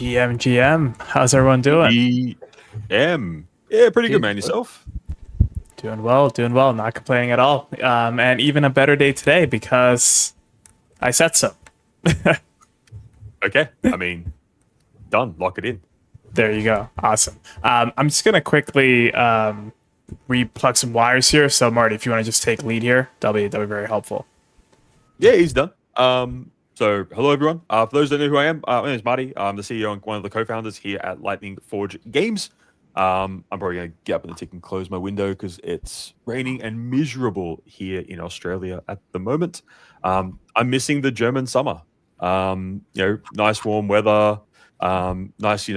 GM. How's everyone doing? GM. Yeah, pretty good, man. Yourself? Doing well. Not complaining at all. And even a better day today because I said so. Okay. I mean, done. Lock it in. There you go. Awesome. I'm just gonna quickly replug some wires here. So Marty, if you want to just take lead here, that'll be very helpful. Yeah, he's done. So hello everyone. For those that know who I am, my name is Marty. I'm the CEO and one of the co-founders here at Lightning Forge Games. I'm probably gonna get up in a tick and close my window because it's raining and miserable here in Australia at the moment. I'm missing the German summer. Nice warm weather. Nice,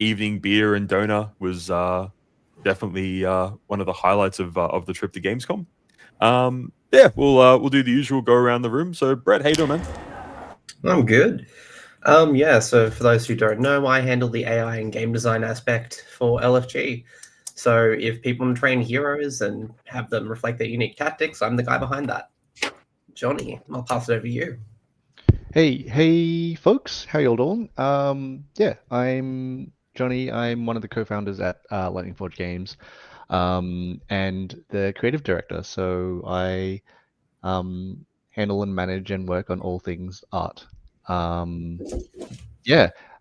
evening beer and donut was definitely one of the highlights of the trip to Gamescom. We'll do the usual go around the room. So, Brett, how you doing, man? I'm good. So for those who don't know, I handle the AI and game design aspect for LFG. So if people want to train heroes and have them reflect their unique tactics, I'm the guy behind that. Johnny, I'll pass it over to you. Hey, folks, how y'all doing? I'm Johnny. I'm one of the co-founders at Lightning Forge Games, and the creative director. So I handle and manage and work on all things art.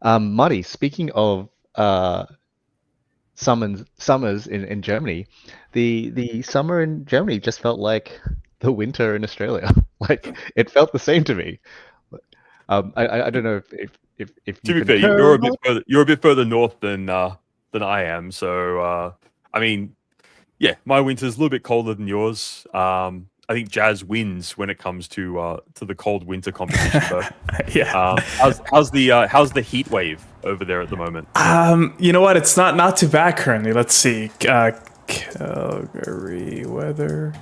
Marty, speaking of summers in Germany, the summer in Germany just felt like the winter in Australia. Like it felt the same to me. I don't know if to you be fair, concur you're a bit further north than I am. So I mean, yeah, my winter's a little bit colder than yours. I think Jazz wins when it comes to the cold winter competition. But Yeah. how's the heat wave over there at the moment? You know what? It's not too bad currently. Let's see. Calgary weather.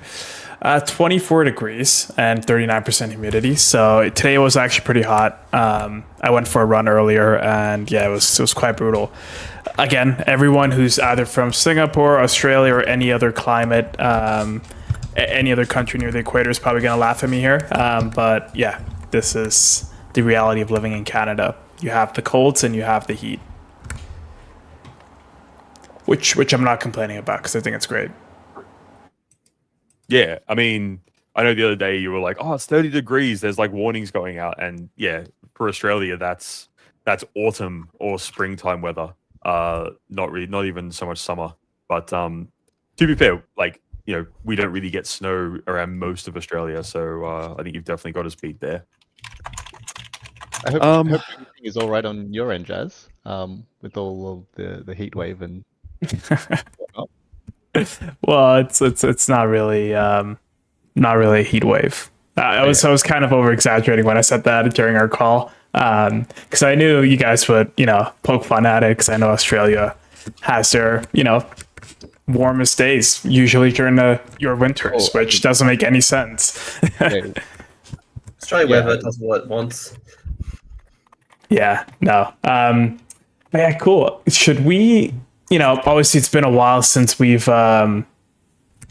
24 degrees and 39% humidity. So today was actually pretty hot. I went for a run earlier, and yeah, it was quite brutal. Again, everyone who's either from Singapore, Australia, or any other climate, any other country near the equator is probably going to laugh at me here. But yeah, this is the reality of living in Canada. You have the colds and you have the heat, which I'm not complaining about because I think it's great. Yeah, I mean, I know the other day you were like, "Oh, it's 30 degrees." There's like warnings going out, and yeah, for Australia, that's autumn or springtime weather. Not even so much summer. But to be fair, like we don't really get snow around most of Australia, so I think you've definitely got us beat there. I hope everything is all right on your end, Jazz, with all of the heat wave and whatnot. Well, it's not really a heat wave. I was kind of over exaggerating when I said that during our call, because I knew you guys would poke fun at it, because I know Australia has their warmest days usually during your winters, which doesn't make any sense. Australia weather does what it wants. Yeah, no. Yeah, cool. Should we? Obviously it's been a while since we've done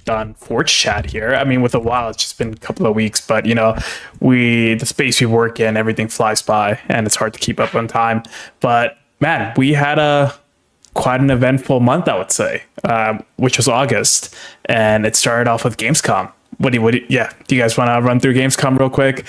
Forgechat here. I mean, with a while, it's just been a couple of weeks, but the space we work in, everything flies by, and it's hard to keep up on time. But man, we had quite an eventful month, I would say, which was August, and it started off with Gamescom. Do you guys want to run through Gamescom real quick?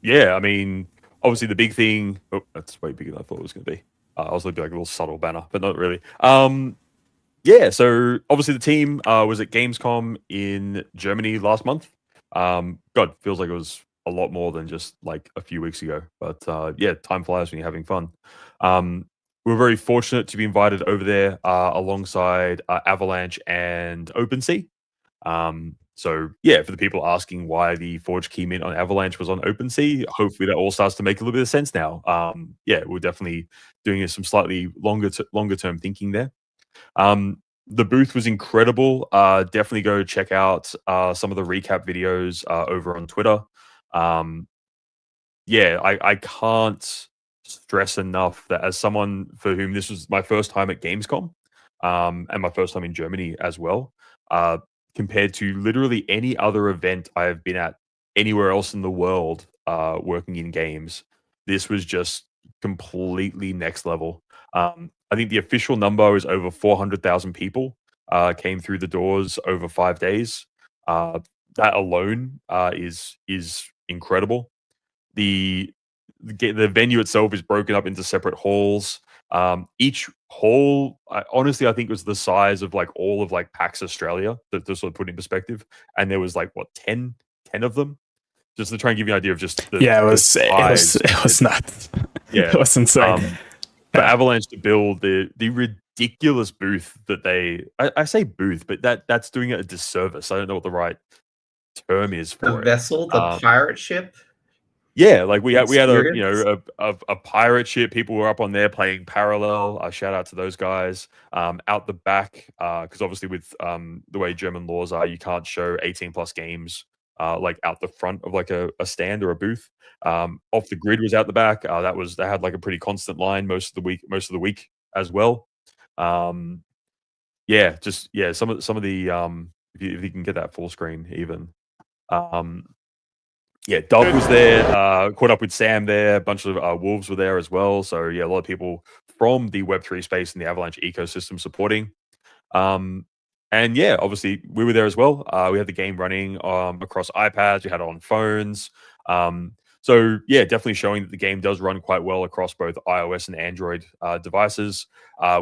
Yeah, I mean, obviously the big thing. Oh, that's way bigger than I thought it was going to be. I was looking like a little subtle banner, but not really. So obviously the team was at Gamescom in Germany last month. God, feels like it was a lot more than just like a few weeks ago. But time flies when you're having fun. We're very fortunate to be invited over there alongside Avalanche and OpenSea. So yeah, for the people asking why the Forge key mint on Avalanche was on OpenSea, hopefully that all starts to make a little bit of sense now. We're definitely doing some slightly longer term thinking there. The booth was incredible. Definitely go check out some of the recap videos over on Twitter. I can't stress enough that as someone for whom this was my first time at Gamescom, and my first time in Germany as well, compared to literally any other event I have been at anywhere else in the world working in games, this was just completely next level. I think the official number is over 400,000 people came through the doors over 5 days. That alone is incredible. The venue itself is broken up into separate halls. Each hall, honestly, I think was the size of like all of like PAX Australia, to sort of put in perspective. And there was like what 10 of them, just to try and give you an idea of just the Yeah, it was size. it was nuts. Yeah. It was insane. For Avalanche to build the ridiculous booth that I say booth, but that's doing it a disservice. I don't know what the right term is The for it. vessel, the pirate ship. Yeah, like we had Experience? a pirate ship. People were up on there playing parallel. Shout out to those guys. Out the back, because obviously with the way German laws are, you can't show 18 plus games like out the front of like a stand or a booth. Off the grid was out the back. They had like a pretty constant line most of the week as well. Some of the if you can get that full screen even. Yeah, Doug was there, caught up with Sam there. A bunch of Wolves were there as well. So, yeah, a lot of people from the Web3 space and the Avalanche ecosystem supporting. And yeah, obviously, we were there as well. We had the game running across iPads. We had it on phones. So, yeah, definitely showing that the game does run quite well across both iOS and Android devices.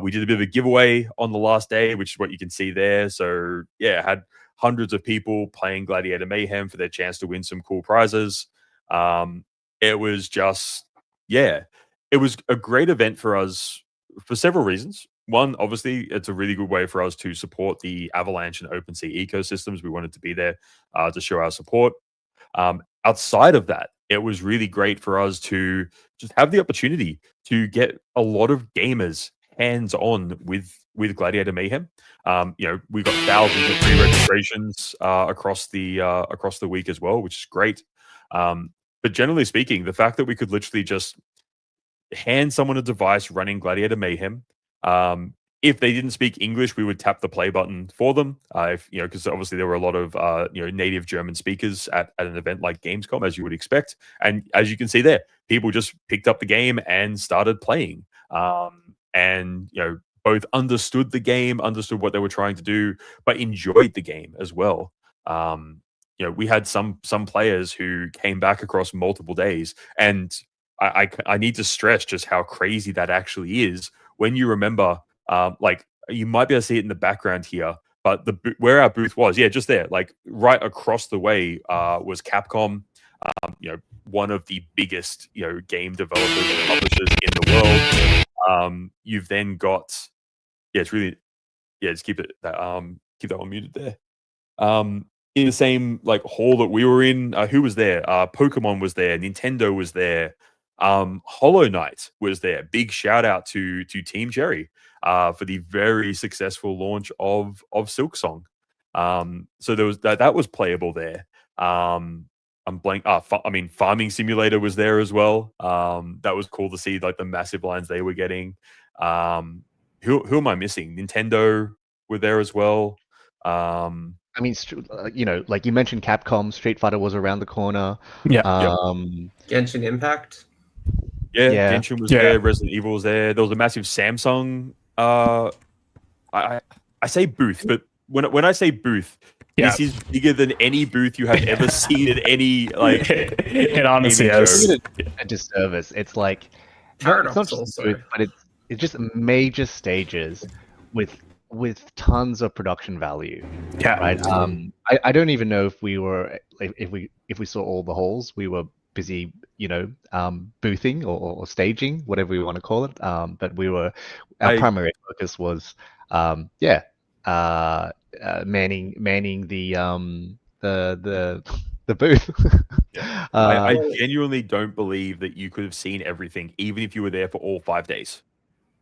We did a bit of a giveaway on the last day, which is what you can see there. So, yeah, had hundreds of people playing Gladiator Mayhem for their chance to win some cool prizes. It was just, yeah, it was a great event for us for several reasons. One, obviously, it's a really good way for us to support the Avalanche and OpenSea ecosystems. We wanted to be there to show our support. Outside of that, it was really great for us to just have the opportunity to get a lot of gamers hands-on with Gladiator Mayhem. We got thousands of free registrations across the week as well, which is great. But generally speaking, the fact that we could literally just hand someone a device running Gladiator Mayhem. If they didn't speak English, we would tap the play button for them. Because obviously there were a lot of native German speakers at an event like Gamescom, as you would expect. And as you can see there, people just picked up the game and started playing. And both understood the game, understood what they were trying to do, but enjoyed the game as well. We had some players who came back across multiple days, and I need to stress just how crazy that actually is when you remember. You might be able to see it in the background here, but where our booth was, yeah, just there, like right across the way, was Capcom. One of the biggest game developers and publishers in the world. You've then got, it's really, just keep that one muted there. In the same like hall that we were in, who was there? Pokemon was there, Nintendo was there, Hollow Knight was there. Big shout out to Team Cherry for the very successful launch of Silksong. So there was that was playable there. Farming Simulator was there as well. That was cool to see, like the massive lines they were getting. Who am I missing? Nintendo were there as well. Like you mentioned, Capcom, Street Fighter was around the corner. Yeah. Genshin Impact. Yeah. Genshin was there. Resident Evil was there. There was a massive Samsung. I say booth, but when I say booth, this is bigger than any booth you have ever seen at any like. It honestly is a disservice. It's like Paradox it's not just a booth, but it's just major stages with tons of production value. Yeah. Right. I don't even know if we were if we saw all the halls. We were busy, boothing or staging, whatever we want to call it. But our primary focus was, manning the booth. I genuinely don't believe that you could have seen everything, even if you were there for all 5 days.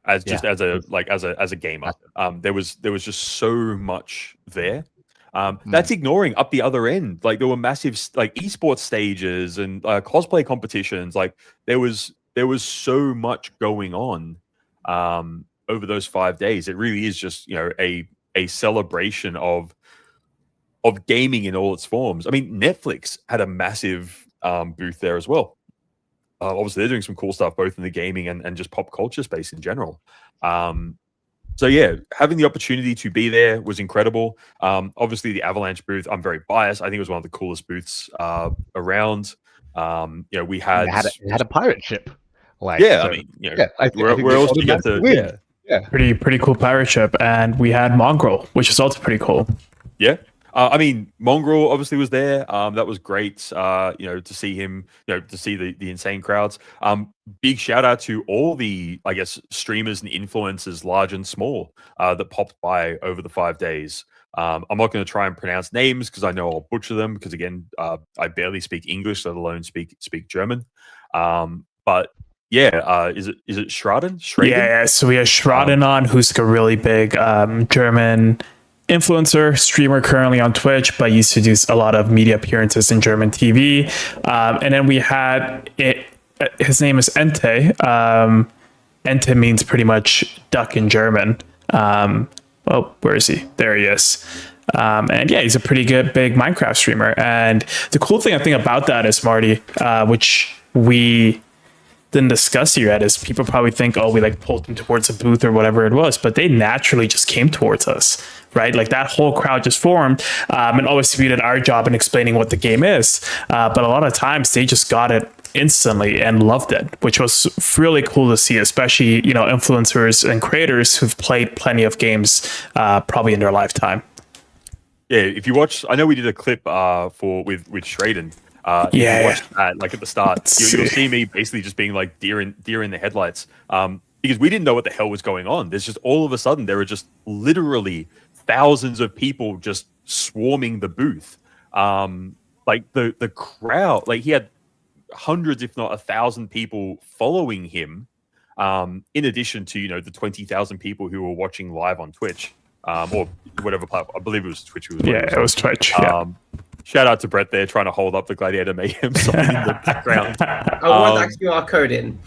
As a gamer, there was just so much there. That's ignoring up the other end. Like there were massive like esports stages and cosplay competitions. Like there was so much going on over those 5 days. It really is just a celebration of gaming in all its forms. I mean, Netflix had a massive booth there as well. obviously they're doing some cool stuff both in the gaming and just pop culture space in general. So yeah, having the opportunity to be there was incredible. Obviously the Avalanche booth, I'm very biased. I think it was one of the coolest booths around. We had it had a pirate ship. Like, yeah, so, I mean, I think where they else do you get to automatically win. Pretty cool pirate ship, and we had Mongrel, which is also pretty cool. Yeah. I mean, Mongrel obviously was there. That was great. To see him, to see the insane crowds. Big shout out to all the, I guess, streamers and influencers, large and small, that popped by over the 5 days. I'm not going to try and pronounce names because I know I'll butcher them. Because again, I barely speak English, let alone speak German. But yeah, is it Schraden? Yeah. So we have Schraden on, who's a really big German influencer, streamer currently on Twitch, but used to do a lot of media appearances in German TV. And then we had his name is Ente. Ente means pretty much duck in German. Where is he? There he is. And yeah, he's a pretty good big Minecraft streamer. And the cool thing I think about that is, Marty, which we didn't discuss here yet, is people probably think, oh, we like pulled them towards a booth or whatever it was, but they naturally just came towards us, right? Like that whole crowd just formed, and obviously we did our job in explaining what the game is, but a lot of times they just got it instantly and loved it, which was really cool to see, especially influencers and creators who've played plenty of games probably in their lifetime. Yeah, if you watch, I know we did a clip with Schraden. If you watch that, like at the start, you'll see me basically just being like deer in the headlights, because we didn't know what the hell was going on. There's just all of a sudden there were just literally thousands of people just swarming the booth. Like the crowd, like he had hundreds, if not 1,000 people following him, in addition to the 20,000 people who were watching live on Twitch, or whatever platform. I believe it was Twitch. It was Twitch. Shout out to Brett there trying to hold up the Gladiator Mayhem song in the background. I want that QR code in.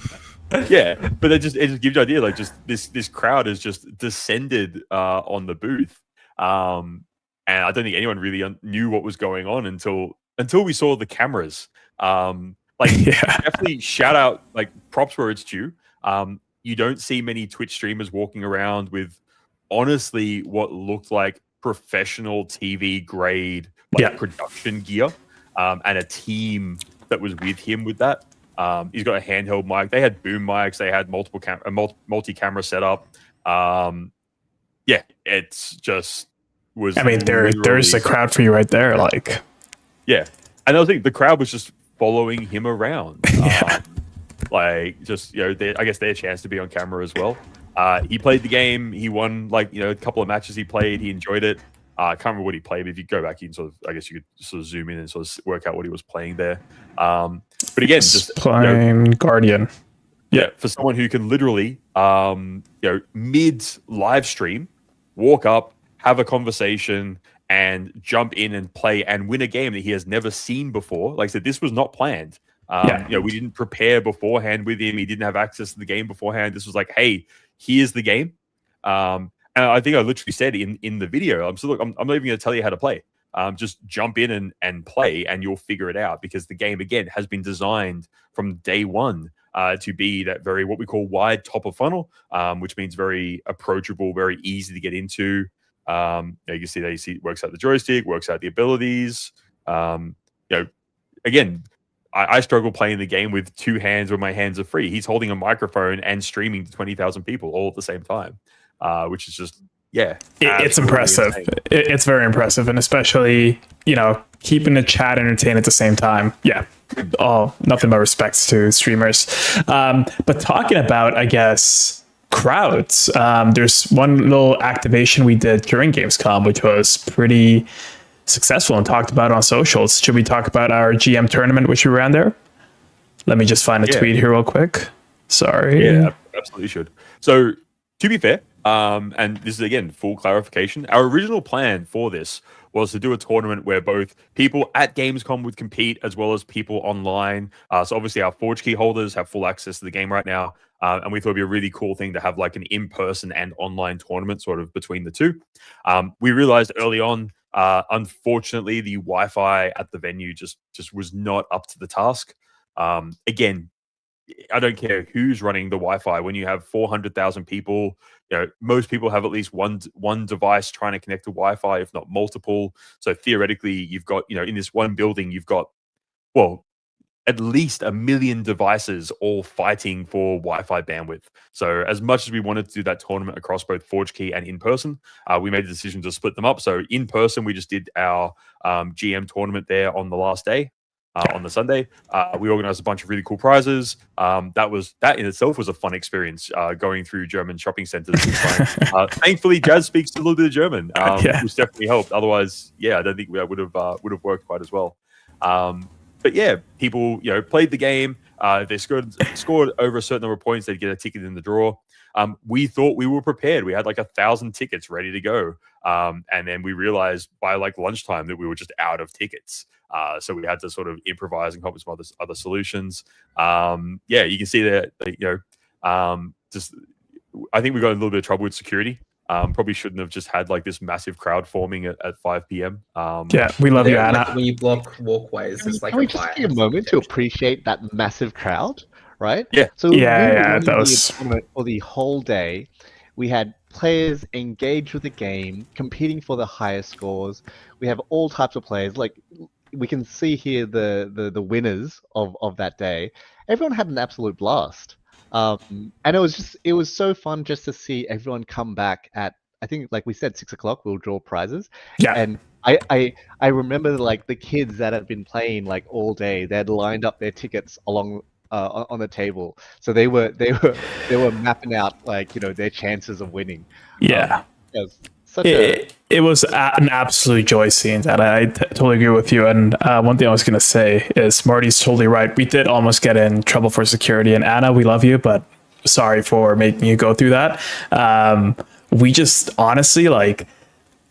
Yeah, but it just gives you an idea. Like, just this crowd has just descended on the booth, and I don't think anyone really knew what was going on until we saw the cameras. Definitely shout out, like, props where it's due. You don't see many Twitch streamers walking around with honestly what looked like professional TV grade production gear, and a team that was with him with that. He's got a handheld mic. They had boom mics. They had multi-camera setup. It's just was. I mean, there's a crowd for you right there. Like, yeah, and I was thinking the crowd was just following him around. I guess their chance to be on camera as well. He played the game. He won a couple of matches he played. He enjoyed it. I can't remember what he played, but if you go back, you can you could sort of zoom in and sort of work out what he was playing there. But again, just playing Guardian. Yeah, for someone who can literally, mid live stream, walk up, have a conversation, and jump in and play and win a game that he has never seen before. Like I said, this was not planned. We didn't prepare beforehand with him. He didn't have access to the game beforehand. This was like, hey, here's the game. And I think I literally said in the video, I'm not even going to tell you how to play. Just jump in and play, and you'll figure it out, because the game, again, has been designed from day one to be that very, what we call, wide top of funnel, which means very approachable, very easy to get into. You can see that it works out the joystick, works out the abilities. Again, I struggle playing the game with two hands when my hands are free. He's holding a microphone and streaming to 20,000 people all at the same time, which is just, it's impressive. It's very impressive, and especially keeping the chat entertained at the same time. Nothing but respects to streamers. But talking about, I guess, crowds, there's one little activation we did during Gamescom, which was pretty successful and talked about on socials. Should we talk about our GM tournament, which we ran there? Let me just find a tweet here real quick. Sorry. Yeah, absolutely should. So, to be fair, and this is, again, full clarification, our original plan for this was to do a tournament where both people at Gamescom would compete as well as people online. So obviously our Forge key holders have full access to the game right now. And we thought it'd be a really cool thing to have like an in-person and online tournament sort of between the two. We realized early on, unfortunately, the Wi-Fi at the venue just was not up to the task. Again, I don't care who's running the Wi-Fi. When you have 400,000 people, most people have at least one device trying to connect to Wi-Fi, if not multiple. So theoretically, you've got, in this one building, you've got, well, at least 1 million devices all fighting for Wi-Fi bandwidth. So as much as we wanted to do that tournament across both ForgeKey and in person, we made the decision to split them up. So in person, we just did our GM tournament there on the last day. On the Sunday, we organized a bunch of really cool prizes. That in itself was a fun experience, going through German shopping centers. Thankfully, Jazz speaks a little bit of German, which definitely helped. Otherwise, I don't think we would have worked quite as well. But yeah, people played the game. If they scored over a certain number of points, they'd get a ticket in the draw. We thought we were prepared. We had like 1,000 tickets ready to go, and then we realized by like lunchtime that we were just out of tickets. So we had to sort of improvise and come up with some other solutions. You can see that, just I think we got a little bit of trouble with security. Probably shouldn't have just had like this massive crowd forming at 5 p.m. We love you, Anna. When you block walkways, it's like can we just take a moment to appreciate that massive crowd, right? Yeah. So that was for the whole day. We had players engaged with the game, competing for the highest scores. We have all types of players. Like we can see here the winners of that day. Everyone had an absolute blast. And it was so fun just to see everyone come back at, I think, like we said, 6 o'clock, we'll draw prizes. Yeah. And I remember like the kids that had been playing like all day, they had lined up their tickets along on the table. So they were mapping out like, their chances of winning. Yeah. It was an absolute joy seeing that. I totally agree with you. And one thing I was going to say is Marty's totally right. We did almost get in trouble for security. And Anna, we love you, but sorry for making you go through that. We just honestly, like,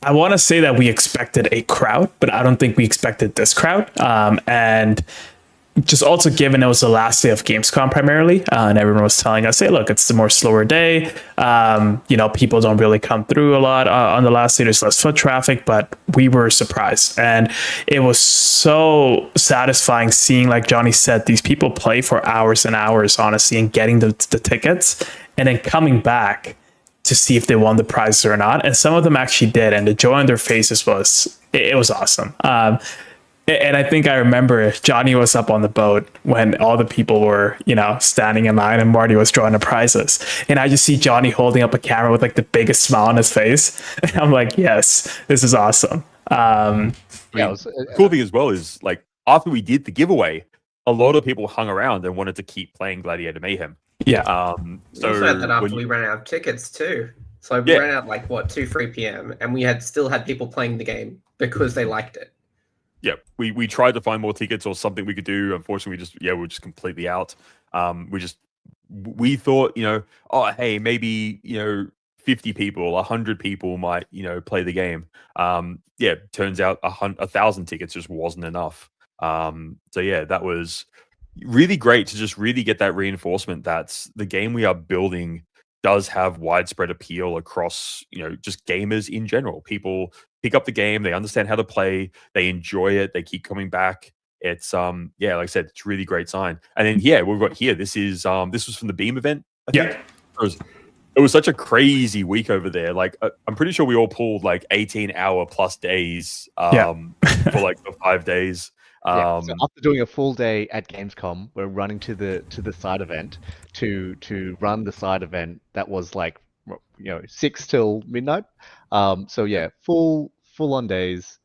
I want to say that we expected a crowd, but I don't think we expected this crowd. And just also given it was the last day of Gamescom primarily, and everyone was telling us, hey, look, it's the more slower day. People don't really come through a lot on the last day. There's less foot traffic, but we were surprised. And it was so satisfying seeing, like Johnny said, these people play for hours and hours, honestly, and getting the tickets and then coming back to see if they won the prizes or not. And some of them actually did. And the joy on their faces was awesome. And I think I remember Johnny was up on the boat when all the people were, standing in line and Marty was drawing the prizes. And I just see Johnny holding up a camera with like the biggest smile on his face. And I'm like, yes, this is awesome. Cool thing as well is like after we did the giveaway, a lot of people hung around and wanted to keep playing Gladiator Mayhem. Yeah. So we had that after we ran out of tickets too. So we ran out like 3 p.m. and we still had people playing the game because they liked it. Yeah, we tried to find more tickets or something we could do. Unfortunately, we were just completely out. We thought, hey, maybe 50 people, 100 people might play the game. Turns out 1,000 tickets just wasn't enough. That was really great to just really get that reinforcement that the game we are building does have widespread appeal across just gamers in general. People pick up the game, they understand how to play, they enjoy it, they keep coming back. It's like I said, it's a really great sign. And then we've got here, this was from the Beam event, I think. It was such a crazy week over there. Like I'm pretty sure we all pulled like 18-hour plus days for like the 5 days. So after doing a full day at Gamescom, we're running to the side event to run the side event that was like 6 till midnight. Full on days.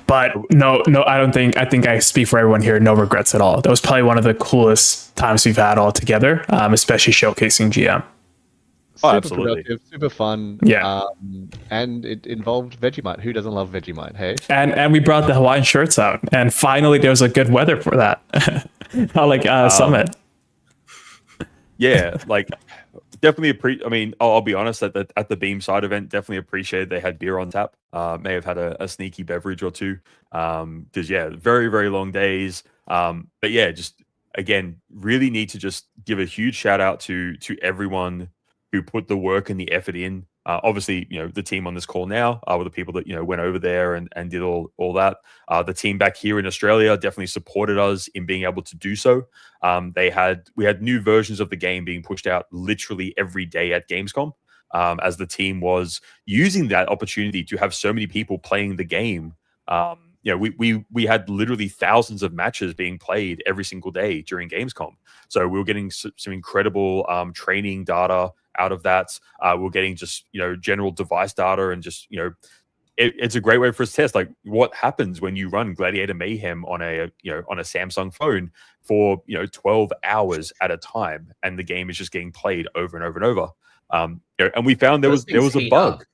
But no, I think I speak for everyone here. No regrets at all. That was probably one of the coolest times we've had all together, especially showcasing GM. Super absolutely. productive, super fun. Yeah. And it involved Vegemite. Who doesn't love Vegemite? Hey. And we brought the Hawaiian shirts out, and finally there was a good weather for that. Summit. Yeah, like definitely I'll be honest, at the Beam side event, definitely appreciated they had beer on tap. May have had a sneaky beverage or two. Because very, very long days. Just again, really need to just give a huge shout out to everyone who put the work and the effort in Obviously, the team on this call now were the people that went over there and did all that. The team back here in Australia definitely supported us in being able to do so. We had new versions of the game being pushed out literally every day at Gamescom, as the team was using that opportunity to have so many people playing the game. We had literally thousands of matches being played every single day during Gamescom. So we were getting some incredible training data out of that. We're getting just general device data, and just it's a great way for us to test like what happens when you run Gladiator Mayhem on a Samsung phone for 12 hours at a time, and the game is just getting played over and over and over. And we found there was a bug.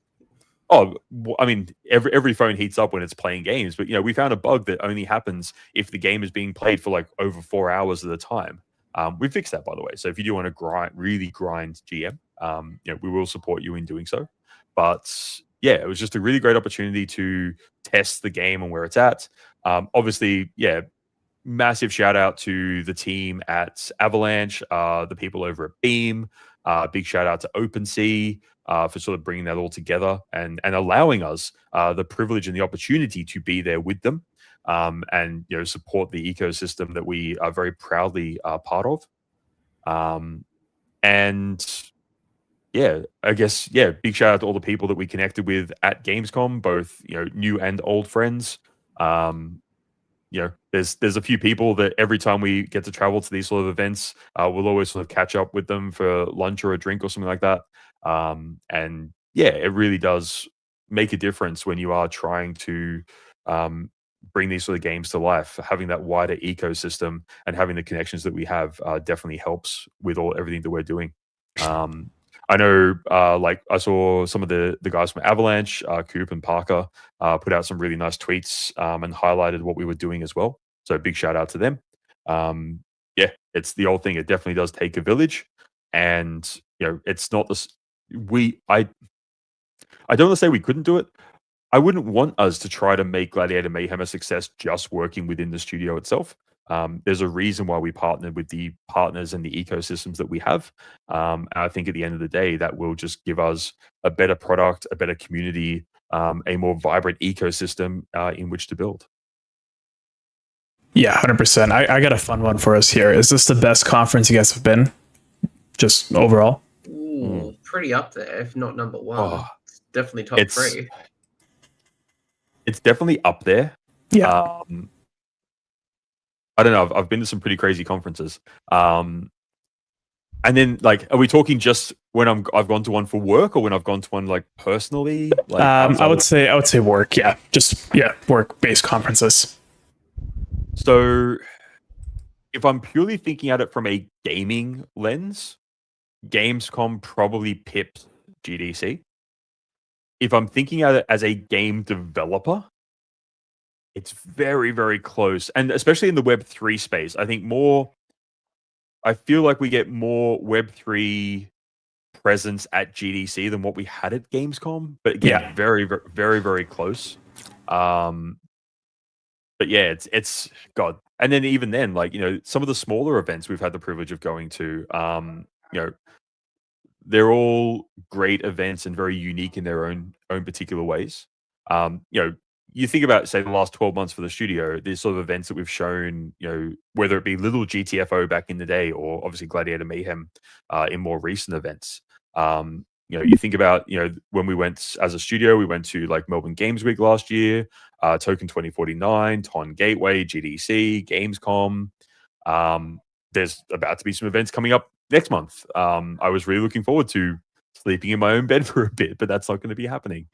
Oh, I mean, every phone heats up when it's playing games, but we found a bug that only happens if the game is being played for like over 4 hours at a time. We fixed that, by the way. So if you do want to really grind GM, we will support you in doing so. But yeah, it was just a really great opportunity to test the game and where it's at. Obviously, yeah, massive shout out to the team at Avalanche, the people over at Beam. Big shout out to OpenSea for sort of bringing that all together and allowing us the privilege and the opportunity to be there with them. And support the ecosystem that we are very proudly part of. And yeah, I guess big shout out to all the people that we connected with at Gamescom, both new and old friends. There's a few people that every time we get to travel to these sort of events, we'll always sort of catch up with them for lunch or a drink or something like that. And yeah, it really does make a difference when you are trying to bring these sort of games to life. Having that wider ecosystem and having the connections that we have definitely helps with everything that we're doing. I know, like I saw some of the guys from Avalanche, Coop and Parker, put out some really nice tweets and highlighted what we were doing as well. So big shout out to them. Yeah, it's the old thing. It definitely does take a village, and it's not this. I don't want to say we couldn't do it. I wouldn't want us to try to make Gladiator Mayhem a success just working within the studio itself. There's a reason why we partnered with the partners and the ecosystems that we have. And I think at the end of the day, that will just give us a better product, a better community, a more vibrant ecosystem in which to build. Yeah, 100%. I got a fun one for us here. Is this the best conference you guys have been? Just overall? Ooh, pretty up there, if not number one. Oh, It's definitely top three. It's definitely up there. Yeah. I don't know. I've been to some pretty crazy conferences. And then, like, are we talking just when I've gone to one for work, or when I've gone to one like personally? Like, I would say work. Yeah, just work-based conferences. So, if I'm purely thinking at it from a gaming lens, Gamescom probably pips GDC. If I'm thinking at it as a game developer, it's very, very close. And especially in the Web3 space, I feel like we get more Web3 presence at GDC than what we had at Gamescom. But again, very, very, very, very close. But yeah, it's God. And then even then, like, some of the smaller events we've had the privilege of going to, they're all great events and very unique in their own particular ways. You think about, say, the last 12 months for the studio, these sort of events that we've shown, whether it be little GTFO back in the day or obviously Gladiator Mayhem in more recent events. You think about, when we went as a studio, we went to like Melbourne Games Week last year, Token 2049, Ton Gateway, GDC, Gamescom. There's about to be some events coming up next month. I was really looking forward to sleeping in my own bed for a bit, but that's not going to be happening.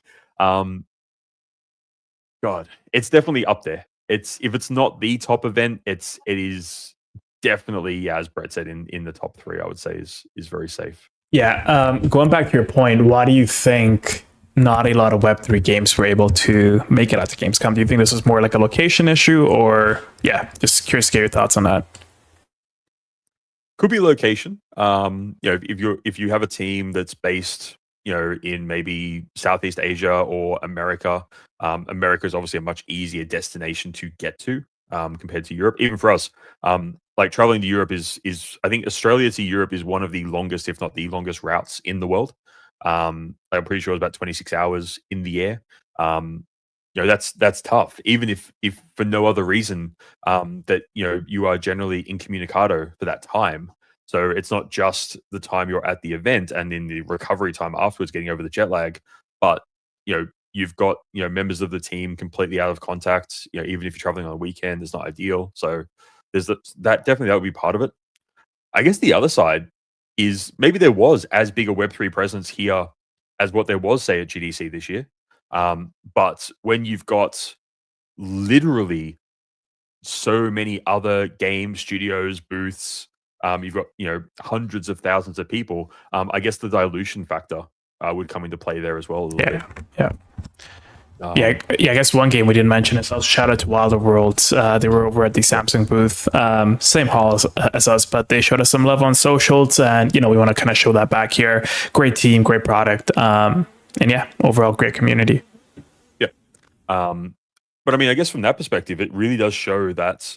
God, it's definitely up there. If it's not the top event, it is definitely, as Brett said, in the top three. I would say is very safe. Yeah. Going back to your point, why do you think not a lot of Web3 games were able to make it out to Gamescom? Do you think this is more like a location issue, or just curious to get your thoughts on that? Could be location. If you have a team that's based, in maybe Southeast Asia or America, America is obviously a much easier destination to get to compared to Europe. Even for us, like traveling to Europe is I think Australia to Europe is one of the longest, if not the longest routes in the world. I'm pretty sure it was about 26 hours in the air. That's tough. Even if for no other reason that you are generally incommunicado for that time. So it's not just the time you're at the event and in the recovery time afterwards, getting over the jet lag, but you've got members of the team completely out of contact. Even if you're traveling on a weekend, it's not ideal. So there's that would be part of it. I guess the other side is maybe there was as big a Web3 presence here as what there was, say, at GDC this year. But when you've got literally so many other game studios, booths, you've got hundreds of thousands of people. I guess the dilution factor would come into play there as well a little bit. Yeah. I guess one game we didn't mention is also shout out to Wilder Worlds. They were over at the Samsung booth, same hall as us, but they showed us some love on socials, and we want to kind of show that back here. Great team, great product, and yeah, overall great community. Yeah, but I mean, I guess from that perspective, it really does show that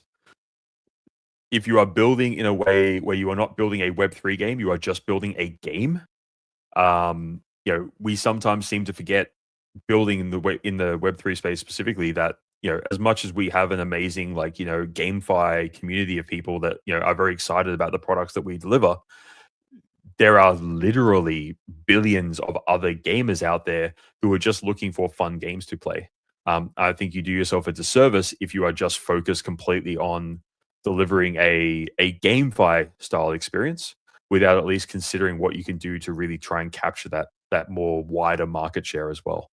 if you are building in a way where you are not building a Web3 game, you are just building a game. We sometimes seem to forget, building in the Web3 space specifically, that as much as we have an amazing GameFi community of people that are very excited about the products that we deliver, there are literally billions of other gamers out there who are just looking for fun games to play. I think you do yourself a disservice if you are just focused completely on delivering a GameFi style experience without at least considering what you can do to really try and capture that more wider market share as well.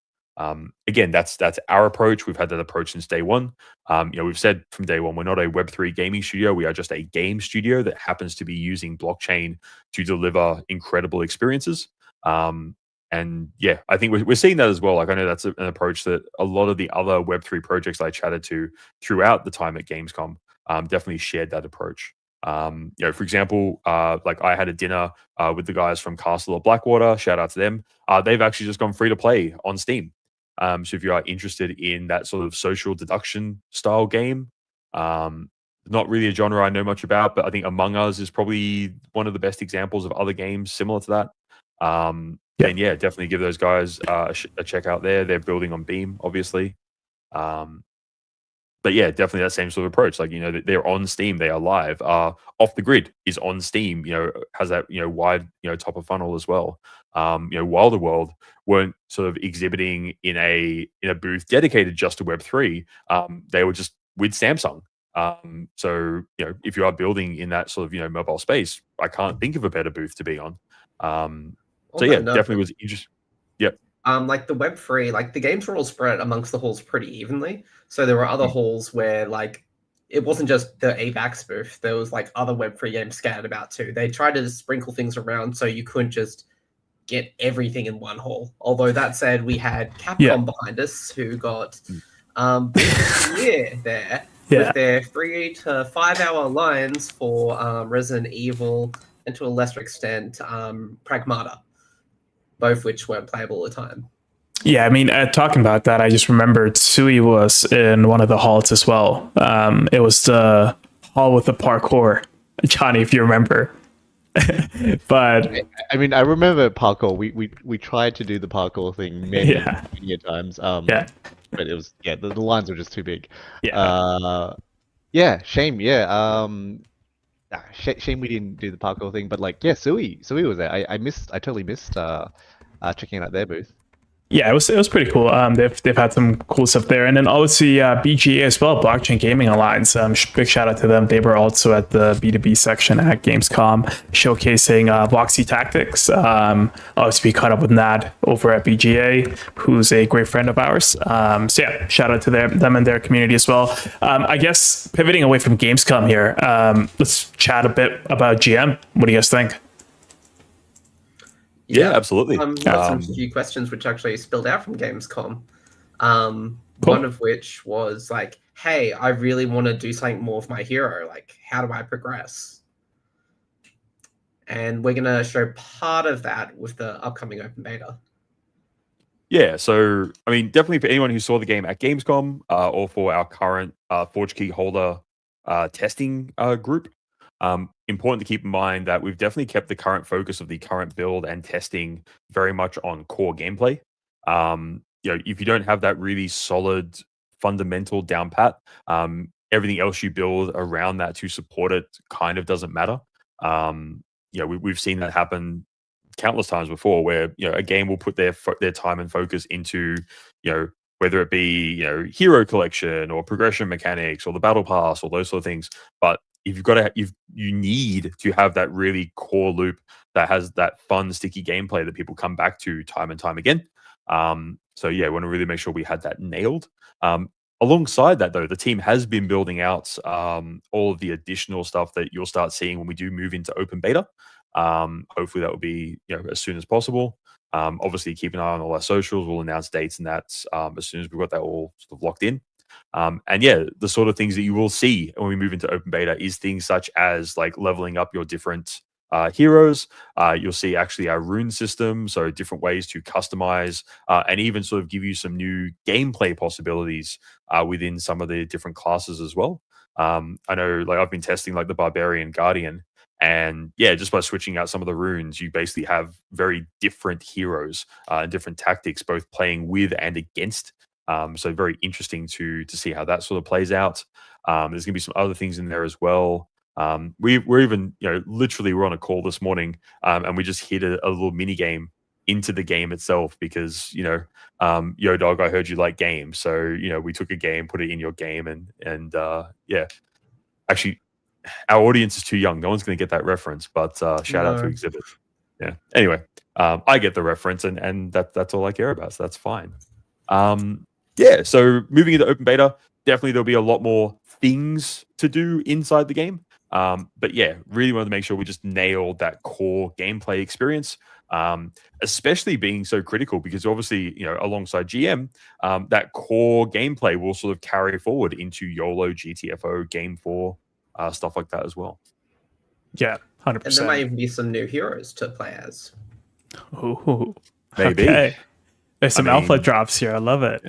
Again, that's our approach. We've had that approach since day one. We've said from day one, we're not a Web3 gaming studio. We are just a game studio that happens to be using blockchain to deliver incredible experiences. And yeah, I think we're seeing that as well. Like, I know that's an approach that a lot of the other Web3 projects I chatted to throughout the time at Gamescom definitely shared that approach. For example, like I had a dinner with the guys from Castle of Blackwater. Shout out to them. They've actually just gone free to play on Steam. So if you are interested in that sort of social deduction style game, not really a genre I know much about, but I think Among Us is probably one of the best examples of other games similar to that. Then yeah, definitely give those guys a check out there. They're building on Beam, obviously. But yeah, definitely that same sort of approach. Like, they're on Steam, they are live. Off the Grid is on Steam, has that, wide, top of funnel as well. Wilder World weren't sort of exhibiting in a booth dedicated just to Web3. They were just with Samsung. So, if you are building in that sort of, mobile space, I can't think of a better booth to be on. So yeah, definitely was interesting. Yep. Like the Web3, like the games were all spread amongst the halls pretty evenly. So there were other halls where it wasn't just the AVAX booth. There was other Web3 games scattered about too. They tried to sprinkle things around so you couldn't just get everything in one hall. Although that said, we had Capcom behind us who got there with their 3 to 5 hour lines for Resident Evil and to a lesser extent Pragmata, both which weren't playable at the time. Yeah, I mean, talking about that, I just remembered Sui was in one of the halls as well. It was the hall with the parkour, Johnny, if you remember. But I mean, I remember parkour. We tried to do the parkour thing many times. But it was the lines were just too big. Shame. Shame we didn't do the parkour thing. But Sui was there. I totally missed checking out their booth. Yeah, it was pretty cool. They've had some cool stuff there, and then obviously BGA as well, Blockchain Gaming Alliance. Big shout out to them. They were also at the B2B section at Gamescom, showcasing Voxy Tactics. Obviously, we caught up with Nad over at BGA, who's a great friend of ours. So yeah, shout out to them and their community as well. I guess pivoting away from Gamescom here, let's chat a bit about GM. What do you guys think? Yeah, absolutely. Got some few questions which actually spilled out from Gamescom. One of which was hey, I really want to do something more with my hero. How do I progress? And we're going to show part of that with the upcoming open beta. Yeah, so, I mean, definitely for anyone who saw the game at Gamescom or for our current Forge Key holder testing group, Important to keep in mind that we've definitely kept the current focus of the current build and testing very much on core gameplay. If you don't have that really solid fundamental down pat, everything else you build around that to support it kind of doesn't matter. We've seen that happen countless times before, where a game will put their time and focus into whether it be hero collection or progression mechanics or the battle pass or those sort of things. But if you need to have that really core loop that has that fun sticky gameplay that people come back to time and time again. We want to really make sure we had that nailed. Alongside that, though, the team has been building out all of the additional stuff that you'll start seeing when we do move into open beta. Hopefully that will be as soon as possible. Obviously, keep an eye on all our socials. We'll announce dates and that as soon as we've got that all sort of locked in. The sort of things that you will see when we move into open beta is things such as like leveling up your different heroes. You'll see actually our rune system, so different ways to customize and even sort of give you some new gameplay possibilities within some of the different classes as well. I know, like, I've been testing like the Barbarian Guardian, and just by switching out some of the runes, you basically have very different heroes and different tactics, both playing with and against. So very interesting to see how that sort of plays out. There's gonna be some other things in there as well. We're even, literally we're on a call this morning, and we just hit a little mini game into the game itself because, yo dog, I heard you like games. So, we took a game, put it in your game and actually our audience is too young. No one's going to get that reference, but shout out to No. Exhibit. Yeah. Anyway, I get the reference and that's all I care about. So that's fine. So moving into open beta, definitely there'll be a lot more things to do inside the game. Really wanted to make sure we just nailed that core gameplay experience, especially being so critical because obviously, alongside GM, that core gameplay will sort of carry forward into YOLO, GTFO, Game 4, stuff like that as well. Yeah, 100%. And there might even be some new heroes to play as. Ooh, Maybe. okay. There's some alpha drops here. I love it.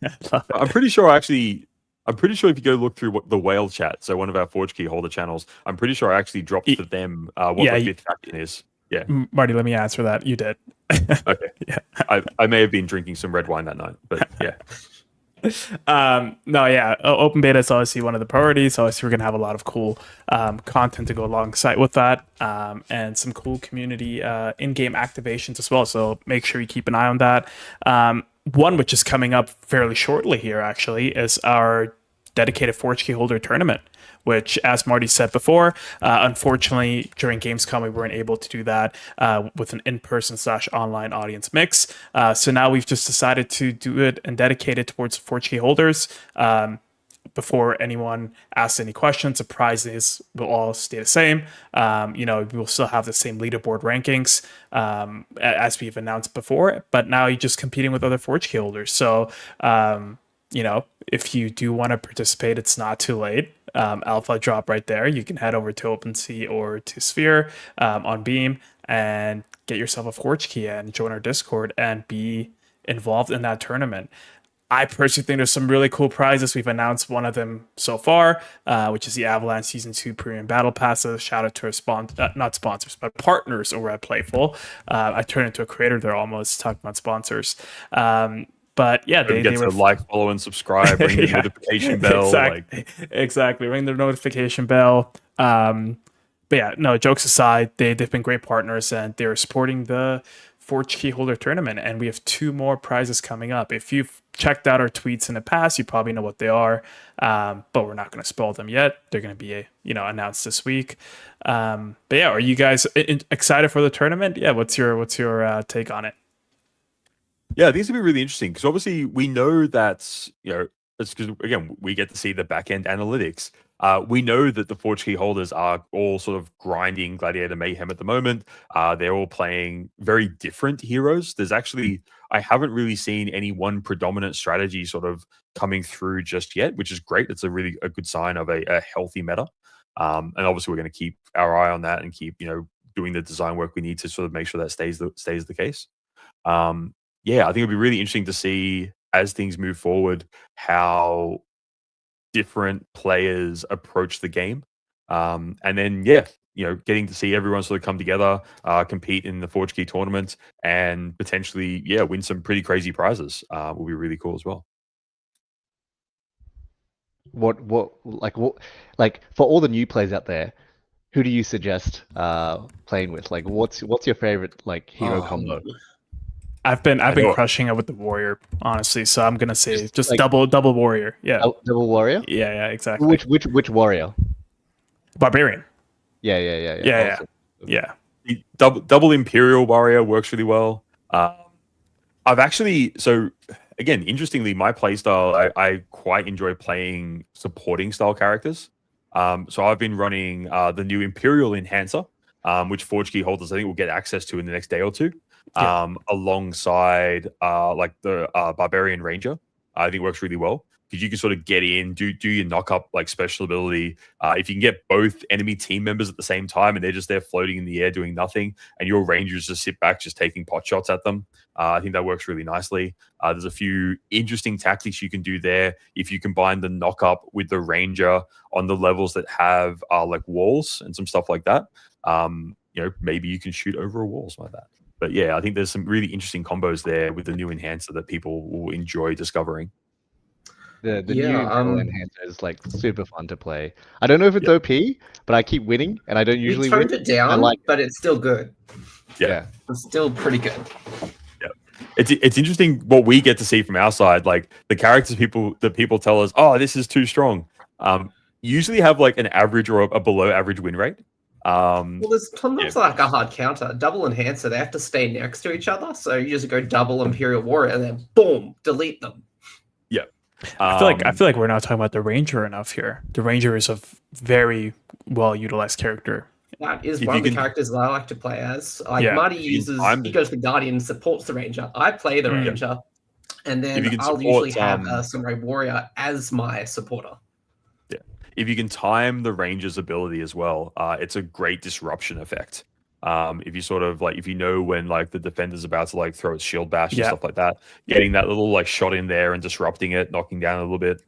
Yeah. I love it. I'm pretty sure if you go look through the whale chat, so one of our Forge Key holder channels, I'm pretty sure I actually dropped for them what the fifth faction is. Yeah. Marty, let me answer that. You did. Okay. Yeah. I may have been drinking some red wine that night, but yeah. Open beta is obviously one of the priorities. Obviously, we're going to have a lot of cool content to go alongside with that, and some cool community in-game activations as well. So make sure you keep an eye on that. One which is coming up fairly shortly here, actually, is our dedicated Forge Key holder tournament, which, as Marty said before, unfortunately, during Gamescom, we weren't able to do that with an in-person / online audience mix. So now we've just decided to do it and dedicate it towards Forge Key holders. Before anyone asks any questions, the prizes will all stay the same. We'll still have the same leaderboard rankings as we've announced before, but now you're just competing with other Forge Key holders. So, if you do want to participate, it's not too late. Alpha drop right there. You can head over to OpenSea or to Sphere on Beam and get yourself a Forge Key and join our Discord and be involved in that tournament. I personally think there's some really cool prizes. We've announced one of them so far, which is the Avalanche Season 2 Premium Battle Passes. Shout out to our not sponsors, but partners over at Playful. I turned into a creator there almost, talking about sponsors. But yeah, they get to like, follow, and subscribe, ring the notification bell. Exactly. Ring the notification bell. Jokes aside, they've been great partners and they're supporting the Forge Key holder tournament, and we have 2 more prizes coming up. If you've checked out our tweets in the past, you probably know what they are, but we're not going to spoil them yet. They're going to be announced this week. Are you guys excited for the tournament? Yeah, what's your take on it? Yeah, these will be really interesting because obviously we know that it's because, again, we get to see the back end analytics. We know that the Forge Key holders are all sort of grinding Gladiator Mayhem at the moment. They're all playing very different heroes. I haven't really seen any one predominant strategy sort of coming through just yet, which is great. It's a good sign of a healthy meta. And obviously we're going to keep our eye on that and keep, doing the design work we need to sort of make sure that stays the case. I think it'll be really interesting to see as things move forward how different players approach the game. And then yeah, getting to see everyone sort of come together, compete in the Forge Key tournament, and potentially win some pretty crazy prizes will be really cool as well. What like for all the new players out there, who do you suggest playing with? Like, what's your favorite like hero combo? I've been know. crushing it with the warrior, honestly. So I'm gonna say just like- double warrior. Yeah, Double warrior? yeah, exactly. Which warrior? Barbarian. Yeah. Yeah, Awesome. yeah. The double Imperial Warrior works really well. I've actually, so again, interestingly, my playstyle, I quite enjoy playing supporting style characters. So I've been running the new Imperial Enhancer, which Forge Key holders I think will get access to in the next day or two, alongside like the Barbarian Ranger. I think works really well because you can sort of get in, do your knock up like special ability. If you can get both enemy team members at the same time and they're just there floating in the air doing nothing, and your Rangers just sit back just taking pot shots at them, I think that works really nicely. There's a few interesting tactics you can do there if you combine the knock up with the Ranger on the levels that have like walls and some stuff like that. Maybe you can shoot over walls like that. But yeah, I think there's some really interesting combos there with the new enhancer that people will enjoy discovering. The new Imperial Enhancer is like super fun to play. I don't know if it's OP, but I keep winning, and I don't usually We toned win. it down, but it's still good. Yeah. It's still pretty good. Yeah. It's interesting what we get to see from our side. Like the characters people tell us, oh, this is too strong. Usually have like an average or a below average win rate. Well, there's sometimes like a hard counter. Double Enhancer, they have to stay next to each other. So you just go double Imperial Warrior and then boom, delete them. Yeah. I feel like we're not talking about the Ranger enough here. The Ranger is a very well utilized character. That is one of the characters that I like to play as. Like Marty he goes the Guardian, supports the Ranger. I play the Ranger, and then I'll usually have a Samurai Warrior as my supporter. Yeah, if you can time the Ranger's ability as well, it's a great disruption effect. If you sort of like, if you know when like the defender's about to like throw its shield bash and stuff like that, getting that little like shot in there and disrupting it, knocking down a little bit.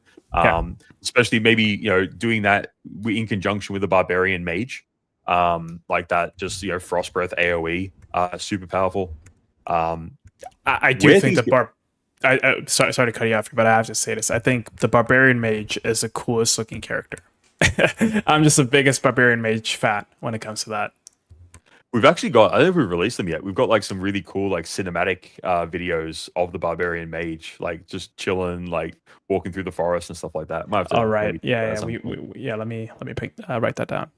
Especially maybe doing that in conjunction with the Barbarian Mage. Like that, just Frost Breath AoE, super powerful. I do think sorry to cut you off, but I have to say this. I think the Barbarian Mage is the coolest looking character. I'm just the biggest Barbarian Mage fan when it comes to that. We've actually got, I don't know if we've released them yet. We've got like some really cool like cinematic videos of the Barbarian Mage, like just chilling, like walking through the forest and stuff like that. Might have to all right, yeah. Let me write that down.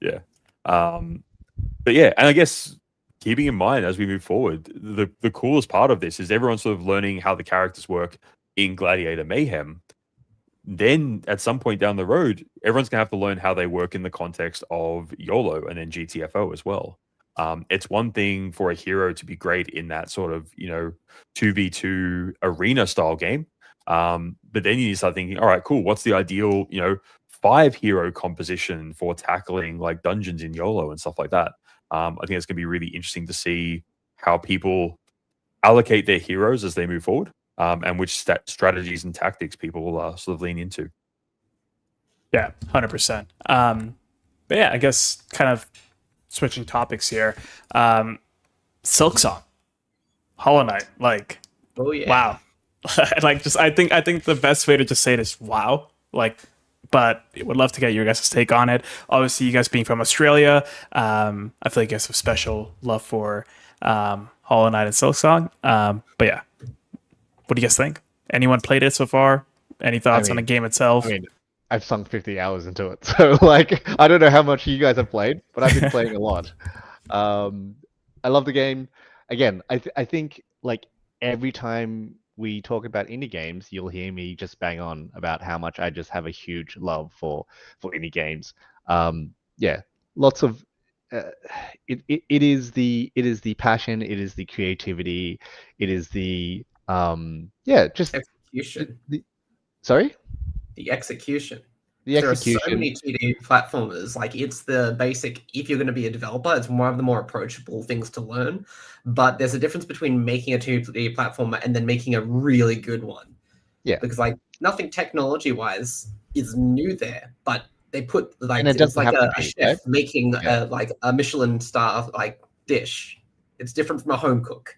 Yeah. But yeah, and I guess keeping in mind as we move forward, the coolest part of this is everyone's sort of learning how the characters work in Gladiator Mayhem. Then at some point down the road, everyone's gonna have to learn how they work in the context of YOLO and then GTFO as well. It's one thing for a hero to be great in that sort of 2v2 arena style game, but then you start thinking, all right, cool, what's the ideal 5 hero composition for tackling like dungeons in YOLO and stuff like that. I think it's going to be really interesting to see how people allocate their heroes as they move forward, and which strategies and tactics people will sort of lean into. Yeah, 100%. But yeah, I guess kind of switching topics here. Silksong, Hollow Knight, like, oh yeah, wow. Like, just I think the best way to just say it is wow. Like, but would love to get your guys' take on it. Obviously, you guys being from Australia, I feel like you guys have special love for Hollow Knight and Silksong. But yeah, what do you guys think? Anyone played it so far? Any thoughts on the game itself? I mean, I've sunk 50 hours into it, so like I don't know how much you guys have played, but I've been playing a lot. I love the game. Again, I think like every time we talk about indie games, you'll hear me just bang on about how much I just have a huge love for indie games. Yeah, lots of it is the passion, it is the creativity, it is the just execution. Sorry? The execution. The there execution. are so many 2D platformers. Like, it's the basic, if you're going to be a developer, it's one of the more approachable things to learn. But there's a difference between making a 2D platformer and then making a really good one. Yeah. Because, like, nothing technology-wise is new there, but they put like And it it's doesn't like have to a be, chef right? making Yeah. like a Michelin star like dish. It's different from a home cook.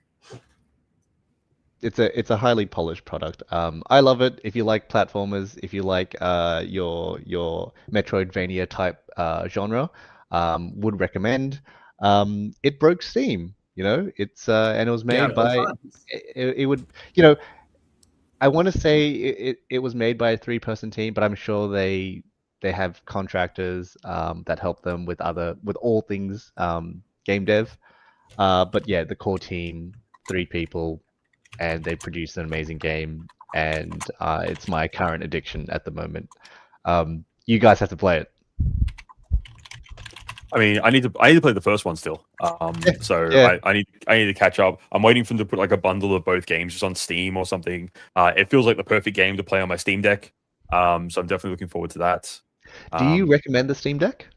It's a highly polished product. I love it. If you like platformers, if you like your Metroidvania type genre, would recommend. It broke Steam, It's and it was Yeah, made all by times. it would you know I want to say it was made by a three-person team, but I'm sure they have contractors that help them with all things game dev. But yeah, the core team, three people, and they produce an amazing game. And it's my current addiction at the moment. You guys have to play it. I mean, I need to play the first one still. So Yeah. I need to catch up. I'm waiting for them to put like a bundle of both games just on Steam or something. It feels like the perfect game to play on my Steam Deck. So I'm definitely looking forward to that. Do you Um, recommend the Steam Deck?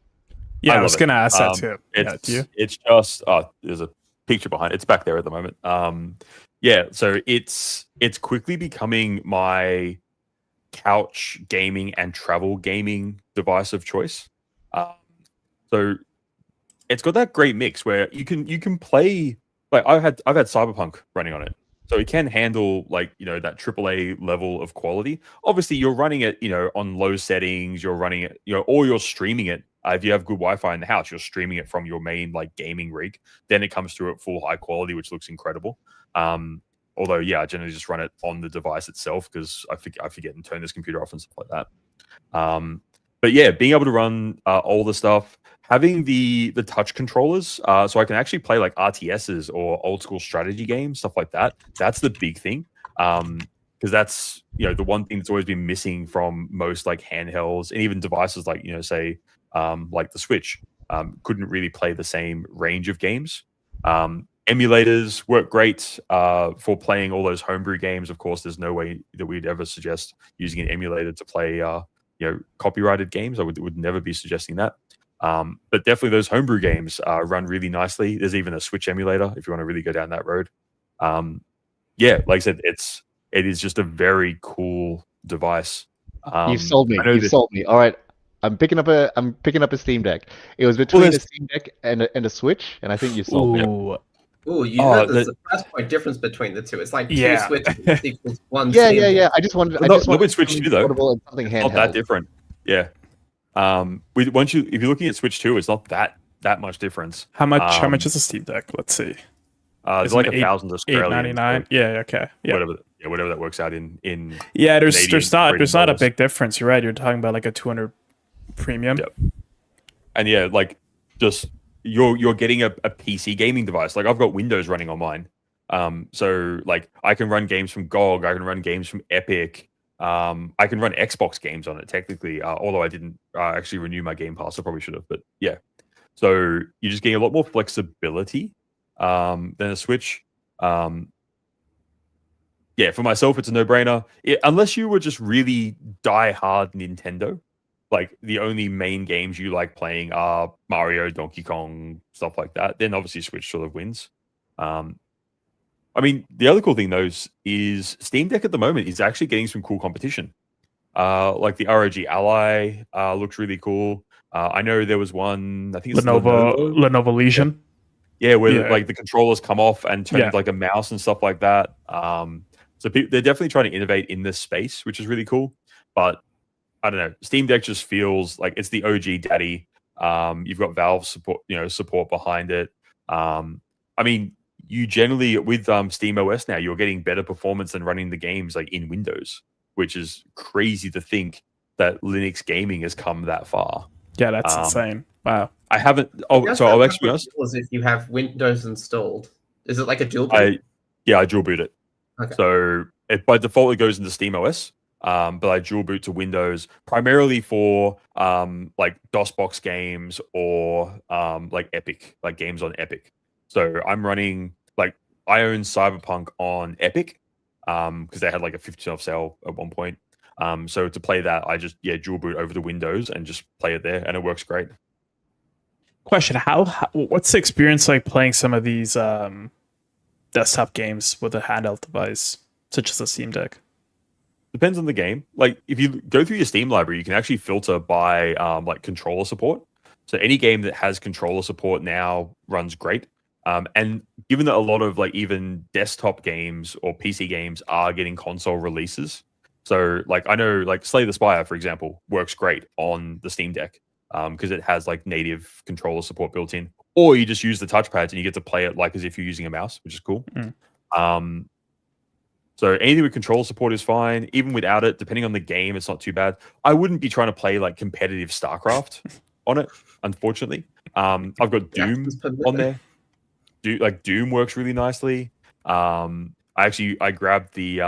Yeah, I I was love it. gonna ask that too. Yeah, do you? It's just there's a picture behind it. It's back there at the moment. Yeah, so it's quickly becoming my couch gaming and travel gaming device of choice. Um, so it's got that great mix where you can play like I've had Cyberpunk running on it. So it can handle like, that AAA level of quality. Obviously, you're running it, on low settings, you're running it, or you're streaming it. If you have good Wi-Fi in the house, you're streaming it from your main like gaming rig. Then it comes through at full high quality, which looks incredible. Although, yeah, I generally just run it on the device itself because I forget and turn this computer off and stuff like that. But yeah, being able to run all the stuff, having the touch controllers, so I can actually play like RTSs or old school strategy games, stuff like that. That's the big thing, because that's the one thing that's always been missing from most like handhelds and even devices like say like the Switch couldn't really play the same range of games. Emulators work great for playing all those homebrew games. Of course, there's no way that we'd ever suggest using an emulator to play copyrighted games. I would never be suggesting that. But definitely those homebrew games run really nicely. There's even a Switch emulator if you want to really go down that road. Yeah, like I said, it is just a very cool device. You've sold me. I know You've that- sold me. All right. I'm picking up a Steam Deck. It was between a Steam Deck and a Switch, and I think you sold me. Ooh, Ooh, you Oh, know there's a price point difference between the two. It's like Yeah. two Switches equals one Yeah, Steam yeah, yeah. Deck. I just wanted. I Not- just not wanted with Switch something 2 though. portable and something handheld. Not that different. Yeah. If you're looking at Switch 2, it's not that much difference. how much is a Steam Deck? Let's see. There's Isn't like it 1,000 Australian. $8.99. Yeah. Okay. Yeah. Whatever that works out in. Yeah. There's Canadian not a dollars. big difference. You're right. You're talking about like a 200 premium. Yep. And yeah, like just you're getting a PC gaming device. Like I've got Windows running on mine. So like I can run games from GOG, I can run games from Epic. I can run Xbox games on it technically, although I didn't actually renew my Game Pass. I probably should have, but yeah. So you're just getting a lot more flexibility than a Switch. Yeah, for myself, it's a no-brainer. Unless you were just really die-hard Nintendo, like the only main games you like playing are Mario, Donkey Kong, stuff like that, then obviously Switch sort of wins. I mean, the other cool thing though is Steam Deck at the moment is actually getting some cool competition. Like the ROG Ally looks really cool. I know there was one, I think it's Lenovo Legion. Yeah, where Yeah. like the controllers come off and turn Yeah. into like a mouse and stuff like that. So they're definitely trying to innovate in this space, which is really cool. But I don't know, Steam Deck just feels like it's the OG daddy. You've got Valve support behind it. I mean, you generally with Steam OS now, you're getting better performance than running the games like in Windows, which is crazy to think that Linux gaming has come that far. Yeah, that's insane. Wow. I haven't. I So I'll actually be honest. If you have Windows installed, is it like a dual boot? I dual boot it. Okay. So by default it goes into Steam OS, but I dual boot to Windows primarily for like DOSBox games or like Epic, like games on Epic. So I'm running like I own Cyberpunk on Epic because they had like a 50% off sale at one point. So to play that, I just dual boot over to Windows and just play it there, and it works great. Question: what's the experience like playing some of these desktop games with a handheld device, such as the Steam Deck? depends on the game. Like if you go through your Steam library, you can actually filter by like controller support. So any game that has controller support now runs great. And given that a lot of like even desktop games or PC games are getting console releases, so like I know like Slay the Spire, for example, works great on the Steam Deck because it has like native controller support built in, or you just use the touchpads and you get to play it like as if you're using a mouse, which is cool. Mm. Um, so anything with controller support is fine. Even without it, depending on the game, it's not too bad. I wouldn't be trying to play like competitive StarCraft on it, unfortunately. I've got Yeah, Doom on there. Doom works really nicely. I grabbed the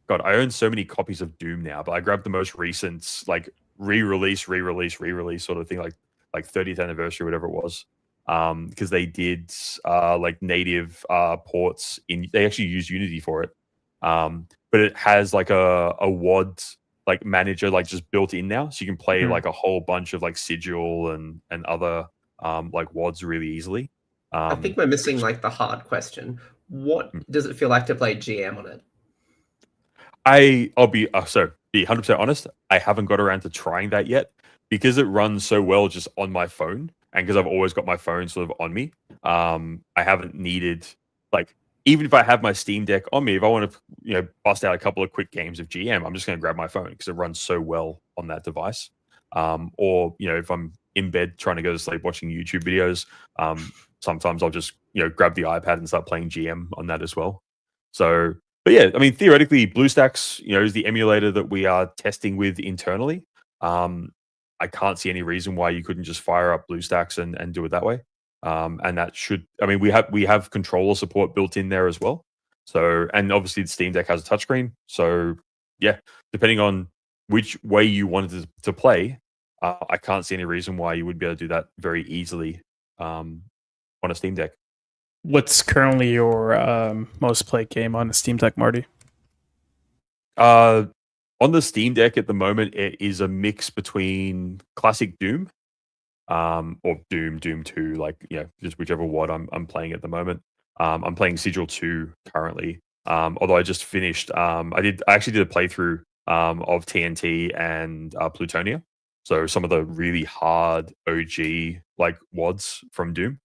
God, I own so many copies of Doom now, but I grabbed the most recent like re-release sort of thing, like 30th anniversary, whatever it was. Because they did like native ports in. They actually use Unity for it. But it has like a WAD like manager like just built in now, so you can play like a whole bunch of like Sigil and other like WADs really easily. I think we're missing like the hard question. What does it feel like to play GM on it? I'll be 100% honest. I haven't got around to trying that yet because it runs so well just on my phone, and because I've always got my phone sort of on me. I haven't needed like even if I have my Steam Deck on me, if I want to bust out a couple of quick games of GM, I'm just going to grab my phone because it runs so well on that device. Or if I'm in bed trying to go to sleep watching YouTube videos, sometimes I'll just grab the iPad and start playing GM on that as well. So. But yeah, I mean, theoretically, BlueStacks, is the emulator that we are testing with internally. I can't see any reason why you couldn't just fire up BlueStacks and do it that way. And that should, I mean, we have controller support built in there as well. So, and obviously the Steam Deck has a touchscreen. So, yeah, depending on which way you wanted to play, I can't see any reason why you would be able to do that very easily on a Steam Deck. What's currently your most played game on the Steam Deck, Marty? On the Steam Deck at the moment, it is a mix between classic Doom, or Doom 2, like just whichever WAD I'm playing at the moment. I'm playing Sigil 2 currently. Although I just finished, I actually did a playthrough of TNT and Plutonia. So some of the really hard OG like WADs from Doom.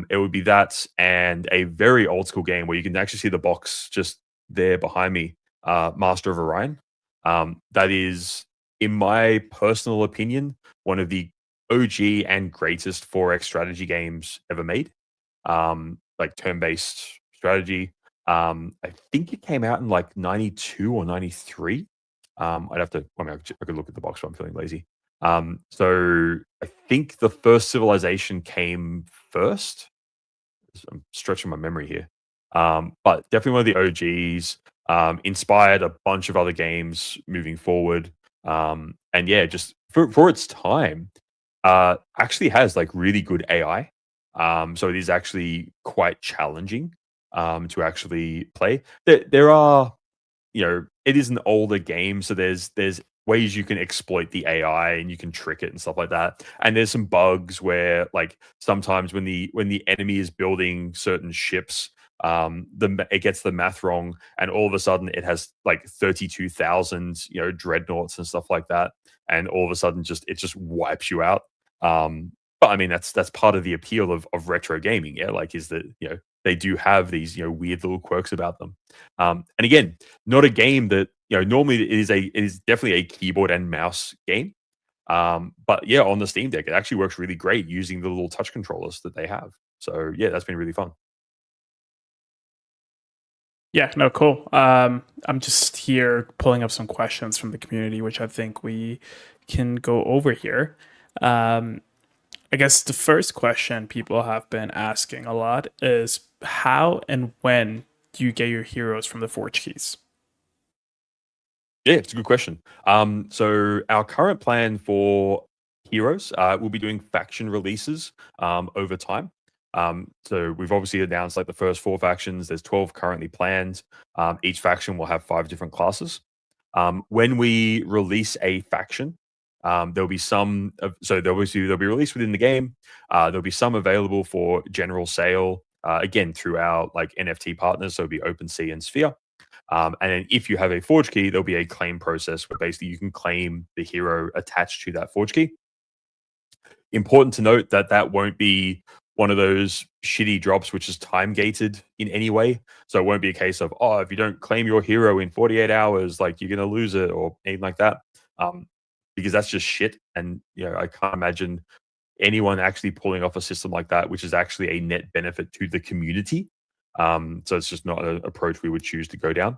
It would be that and a very old school game where you can actually see the box just there behind me, Master of Orion. That is, in my personal opinion, one of the OG and greatest 4X strategy games ever made. Like turn-based strategy. I think it came out in like 92 or 93. I could look at the box, but I'm feeling lazy. So I think the first Civilization came first. I'm stretching my memory here. But definitely one of the OGs. Inspired a bunch of other games moving forward. And yeah, just for its time, actually has like really good AI. So it is actually quite challenging to actually play. There are, it is an older game, so there's ways you can exploit the AI and you can trick it and stuff like that. And there's some bugs where like sometimes when the enemy is building certain ships, it gets the math wrong, and all of a sudden it has like 32,000 dreadnoughts and stuff like that, and all of a sudden it just wipes you out. But I mean that's part of the appeal of retro gaming, yeah. Like is that they do have these weird little quirks about them. And again, not a game that normally it is definitely a keyboard and mouse game. But yeah, on the Steam Deck, it actually works really great using the little touch controllers that they have. So yeah, that's been really fun. Yeah, no, cool. I'm just here pulling up some questions from the community, which I think we can go over here. I guess the first question people have been asking a lot is how and when do you get your heroes from the Forge keys? Yeah, it's a good question. So our current plan for heroes, we'll be doing faction releases over time. So we've obviously announced like the first 4 factions. There's 12 currently planned. Each faction will have 5 different classes. When we release a faction, there'll be some. They'll be released within the game. There'll be some available for general sale. Again, through our like NFT partners, so it'll be OpenSea and Sphere. And then if you have a forge key, there'll be a claim process where basically you can claim the hero attached to that forge key. Important to note that that won't be one of those shitty drops which is time gated in any way. So it won't be a case of, oh, if you don't claim your hero in 48 hours, like you're going to lose it or anything like that. Because that's just shit. And, I can't imagine anyone actually pulling off a system like that, which is actually a net benefit to the community. So it's just not an approach we would choose to go down.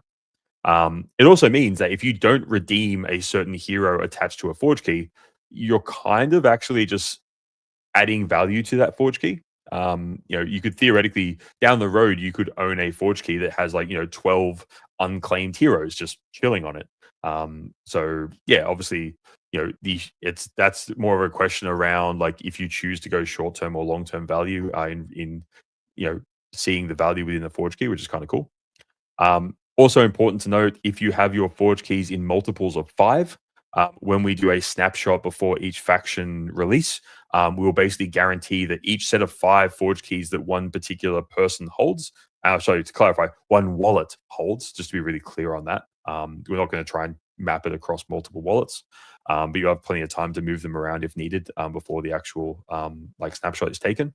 It also means that if you don't redeem a certain hero attached to a forge key, you're kind of actually just adding value to that forge key. You could theoretically down the road you could own a forge key that has 12 unclaimed heroes just chilling on it. So yeah, obviously, that's more of a question around like if you choose to go short term or long term value in seeing the value within the forge key, which is kind of cool. Also important to note, if you have your forge keys in multiples of 5, when we do a snapshot before each faction release, we will basically guarantee that each set of 5 forge keys that one particular person holds, to clarify, one wallet holds, just to be really clear on that. We're not going to try and map it across multiple wallets, but you have plenty of time to move them around if needed before the actual snapshot is taken.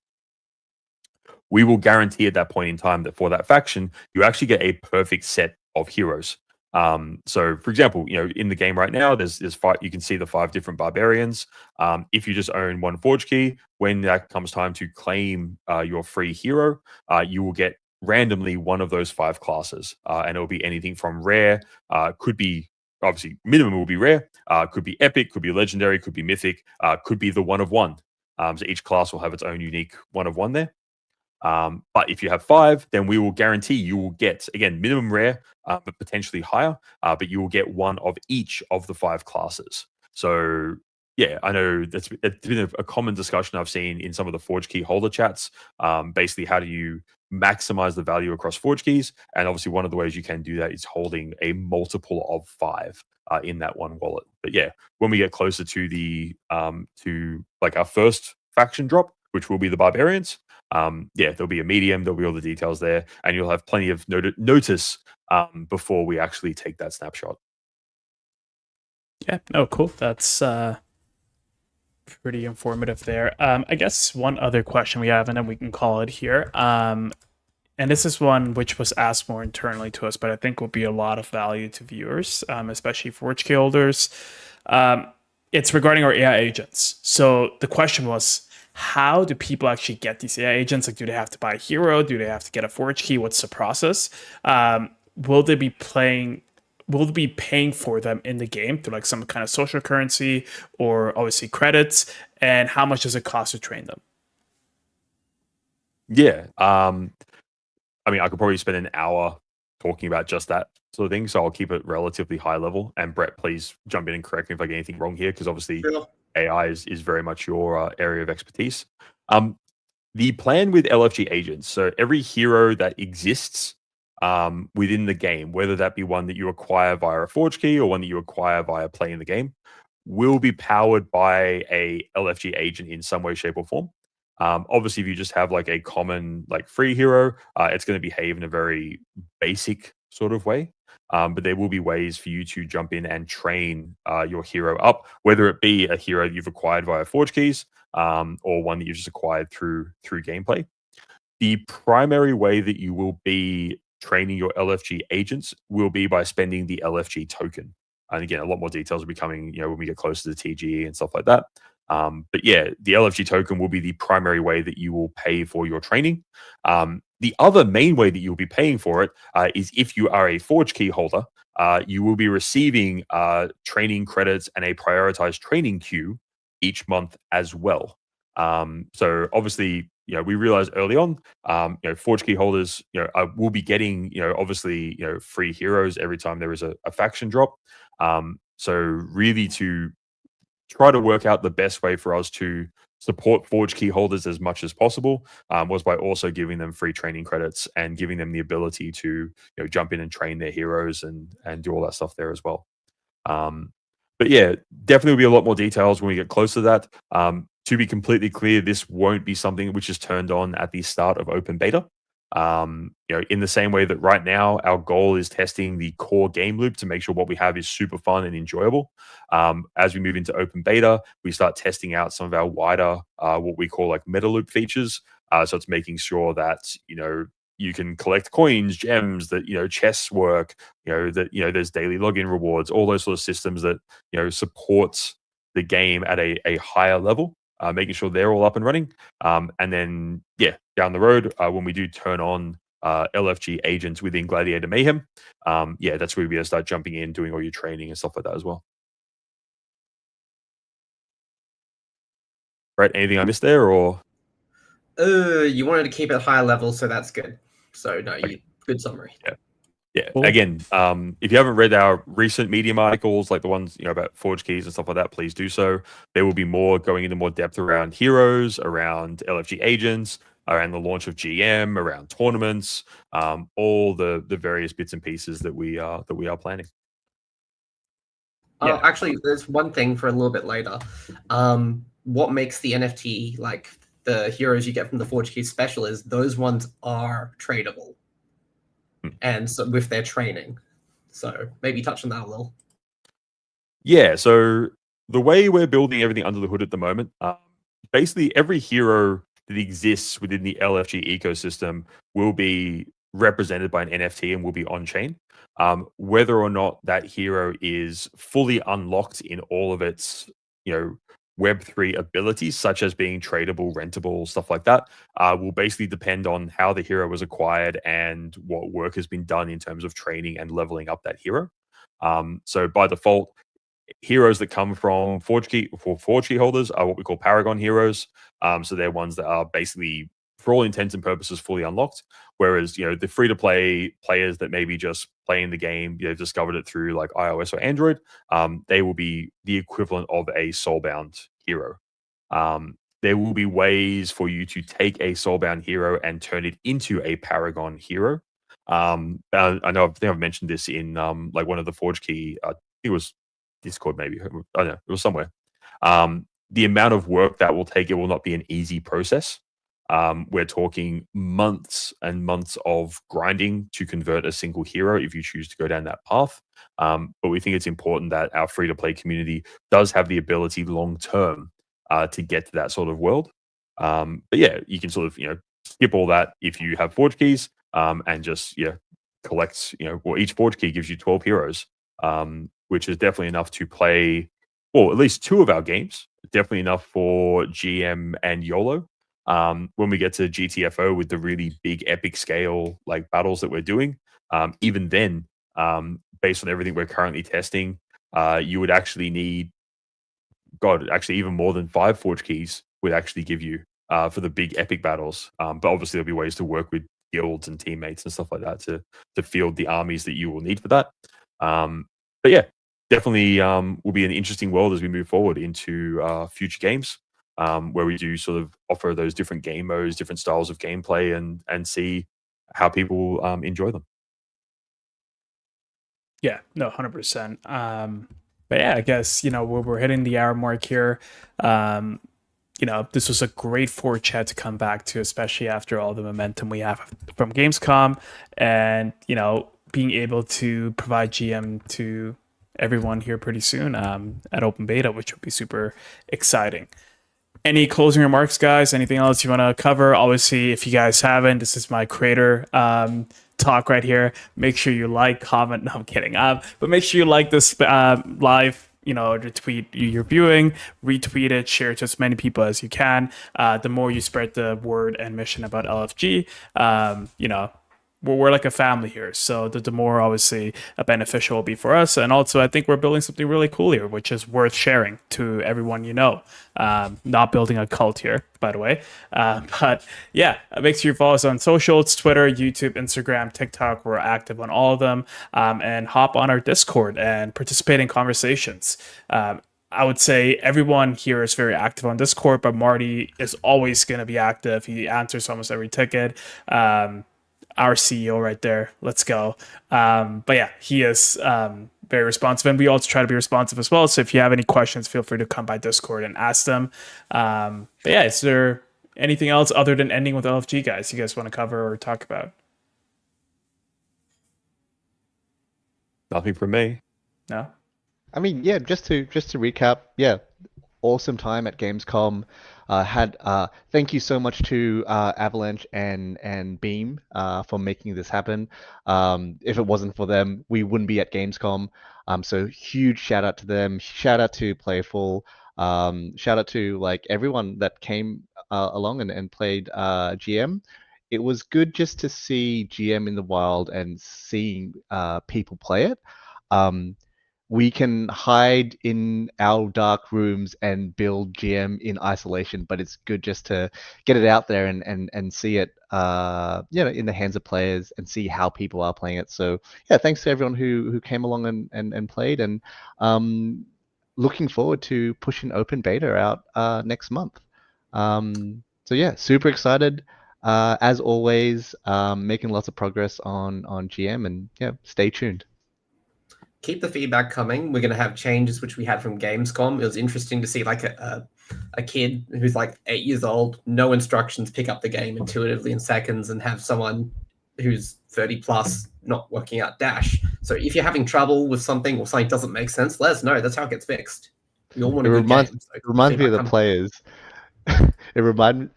We will guarantee at that point in time that for that faction, you actually get a perfect set of heroes. So, for example, in the game right now, there's 5. You can see the 5 different barbarians. If you just own one forge key, when that comes time to claim your free hero, you will get randomly one of those 5 classes, and it will be anything from rare, could be obviously minimum will be rare, could be epic, could be legendary, could be mythic, could be the one of one. So each class will have its own unique one of one there. But if you have 5, then we will guarantee you will get, again, minimum rare, but potentially higher, but you will get one of each of the 5 classes. So, yeah, I know it's been a common discussion I've seen in some of the Forge Key holder chats. Basically, how do you maximize the value across Forge Keys? And obviously, one of the ways you can do that is holding a multiple of 5 in that one wallet. But yeah, when we get closer to the our first faction drop, which will be the Barbarians, there'll be a medium, there'll be all the details there, and you'll have plenty of notice before we actually take that snapshot. Yeah, oh, cool. That's pretty informative there. I guess one other question we have, and then we can call it here. And this is one which was asked more internally to us, but I think will be a lot of value to viewers, especially Forge Key holders. It's regarding our AI agents. So the question was, how do people actually get these AI agents? Like, do they have to buy a hero? Do they have to get a forge key? What's the process? Will they be paying for them in the game through some kind of social currency or obviously credits? And how much does it cost to train them? Yeah. I could probably spend an hour talking about just that sort of thing. So I'll keep it relatively high level. And Brett, please jump in and correct me if I get anything wrong here, because obviously AI is very much your area of expertise. The plan with LFG agents, so every hero that exists within the game, whether that be one that you acquire via a forge key or one that you acquire via playing the game, will be powered by a LFG agent in some way, shape, or form. Obviously, if you just have a common free hero, it's going to behave in a very basic sort of way. But there will be ways for you to jump in and train your hero up, whether it be a hero you've acquired via forge keys or one that you've just acquired through gameplay. The primary way that you will be training your LFG agents will be by spending the LFG token. And again, a lot more details will be coming, when we get closer to TGE and stuff like that. But yeah, the LFG token will be the primary way that you will pay for your training. The other main way that you'll be paying for it is if you are a Forge Key holder, you will be receiving training credits and a prioritized training queue each month as well. So obviously, we realized early on, Forge Key holders, will be getting, obviously, free heroes every time there is a faction drop. So really to try to work out the best way for us to support Forge Key holders as much as possible was by also giving them free training credits and giving them the ability to jump in and train their heroes and do all that stuff there as well. But yeah, definitely will be a lot more details when we get close to that. To be completely clear, this won't be something which is turned on at the start of open beta. In the same way that right now our goal is testing the core game loop to make sure what we have is super fun and enjoyable. As we move into open beta, we start testing out some of our wider, what we call like meta loop features. So it's making sure that you can collect coins, gems, that chests work, that there's daily login rewards, all those sort of systems that supports the game at a higher level, making sure they're all up and running. And then down the road, when we do turn on LFG agents within Gladiator Mayhem, that's where we'll be able to start jumping in, doing all your training and stuff like that as well. Right? Anything I missed there, or? You wanted to keep it high level, so that's good. So no, good summary. Yeah. Cool. Again, if you haven't read our recent Medium articles, like the ones about Forge keys and stuff like that, please do so. There will be more going into more depth around heroes, around LFG agents, around the launch of GM, around tournaments, all the various bits and pieces that we are planning. Oh, actually, there's one thing for a little bit later. What makes the NFT, like the heroes you get from the Forge keys, special is those ones are tradable. And so with their training. So maybe touch on that a little. Yeah, so the way we're building everything under the hood at the moment, basically every hero that exists within the LFG ecosystem will be represented by an NFT and will be on-chain. Whether or not that hero is fully unlocked in all of its, Web3 abilities, such as being tradable, rentable, stuff like that, will basically depend on how the hero was acquired and what work has been done in terms of training and leveling up that hero. So by default, heroes that come from Forge key holders are what we call Paragon heroes. So they're ones that are basically, for all intents and purposes, fully unlocked. Whereas, the free-to-play players that maybe just playing the game, discovered it through like iOS or Android, they will be the equivalent of a soulbound hero. There will be ways for you to take a soulbound hero and turn it into a Paragon hero. I think I've mentioned this in like one of the Forge key, I think it was Discord, maybe. I don't know, it was somewhere. The amount of work that will take, it will not be an easy process. We're talking months and months of grinding to convert a single hero if you choose to go down that path. But we think it's important that our free-to-play community does have the ability long-term to get to that sort of world. But yeah, you can sort of, skip all that if you have Forge keys and just, collect, well, each Forge key gives you 12 heroes, which is definitely enough to play, well, at least 2 of our games. Definitely enough for GM and YOLO. When we get to GTFO with the really big epic scale like battles that we're doing, even then, based on everything we're currently testing, you would actually need, even more than 5 Forge keys would actually give you for the big epic battles. But obviously there'll be ways to work with guilds and teammates and stuff like that to field the armies that you will need for that. But yeah, definitely will be an interesting world as we move forward into future games, where we do sort of offer those different game modes, different styles of gameplay, and see how people enjoy them. Yeah, no, 100%. But yeah, I guess, we're hitting the hour mark here. This was a great Forgechat to come back to, especially after all the momentum we have from Gamescom, and, being able to provide GM to everyone here pretty soon at open beta, which would be super exciting. Any closing remarks, guys? Anything else you want to cover? Obviously, if you guys haven't, this is my creator talk right here. Make sure you like, comment. No, I'm kidding. But make sure you like this live, retweet you're viewing, retweet it, share it to as many people as you can. The more you spread the word and mission about LFG, we're like a family here, so the more obviously beneficial will be for us. And also, I think we're building something really cool here, which is worth sharing to everyone. Not building a cult here, by the way, but yeah, make sure you follow us on socials: Twitter, YouTube, Instagram, TikTok. We're active on all of them, and hop on our Discord and participate in conversations. I would say everyone here is very active on Discord, but Marty is always going to be active. He answers almost every ticket. Our CEO right there. Let's go. But yeah, he is very responsive, and we also try to be responsive as well. So if you have any questions, feel free to come by Discord and ask them. But yeah, is there anything else other than ending with LFG, guys? You guys want to cover or talk about? Nothing from me. No. I mean, yeah, just to recap, yeah, awesome time at Gamescom. Thank you so much to Avalanche and Beam for making this happen. If it wasn't for them, we wouldn't be at Gamescom. So huge shout out to them. Shout out to Playful. Shout out to like everyone that came along and played GM. It was good just to see GM in the wild and seeing people play it. We can hide in our dark rooms and build GM in isolation, but it's good just to get it out there and see it, in the hands of players and see how people are playing it. So yeah, thanks to everyone who came along and played, and looking forward to pushing open beta out next month. So yeah, super excited. As always, making lots of progress on GM, and yeah, stay tuned. Keep the feedback coming. We're going to have changes which we had from Gamescom. It was interesting to see like a kid who's like 8 years old, no instructions, pick up the game intuitively in seconds, and have someone who's 30 plus not working out Dash. So if you're having trouble with something or something doesn't make sense, let us know. That's how it gets fixed. We all want It a good reminds game. So it reminds me of the feedback players. It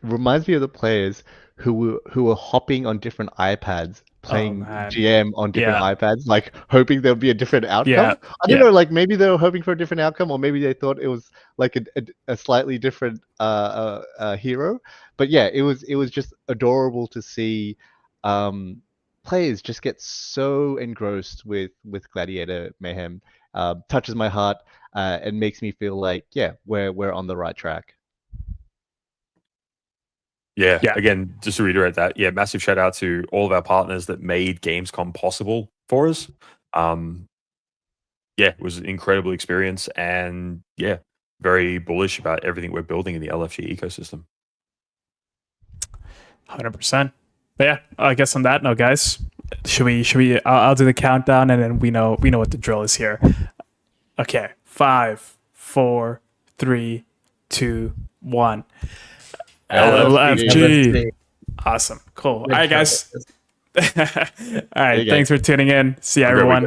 reminds me of the players who were hopping on different iPads, playing man. GM on different Yeah. iPads, like hoping there'll be a different outcome. Yeah. I don't Yeah. know, like maybe they were hoping for a different outcome, or maybe they thought it was like a slightly different hero. But yeah, it was just adorable to see players just get so engrossed with Gladiator Mayhem. Touches my heart and makes me feel like, yeah, we're on the right track. Yeah, Yeah. again, just to reiterate that, yeah, massive shout out to all of our partners that made Gamescom possible for us. Yeah, it was an incredible experience, and yeah, very bullish about everything we're building in the LFG ecosystem. 100%. But yeah, I guess on that note, guys, should we? I'll do the countdown, and then we know what the drill is here. Okay, 5, 4, 3, 2, 1. LFG. LFG. Awesome. Cool. All Good right, show. guys. All right. Hey, guys. Thanks for tuning in. See ya, Have a great week, everyone.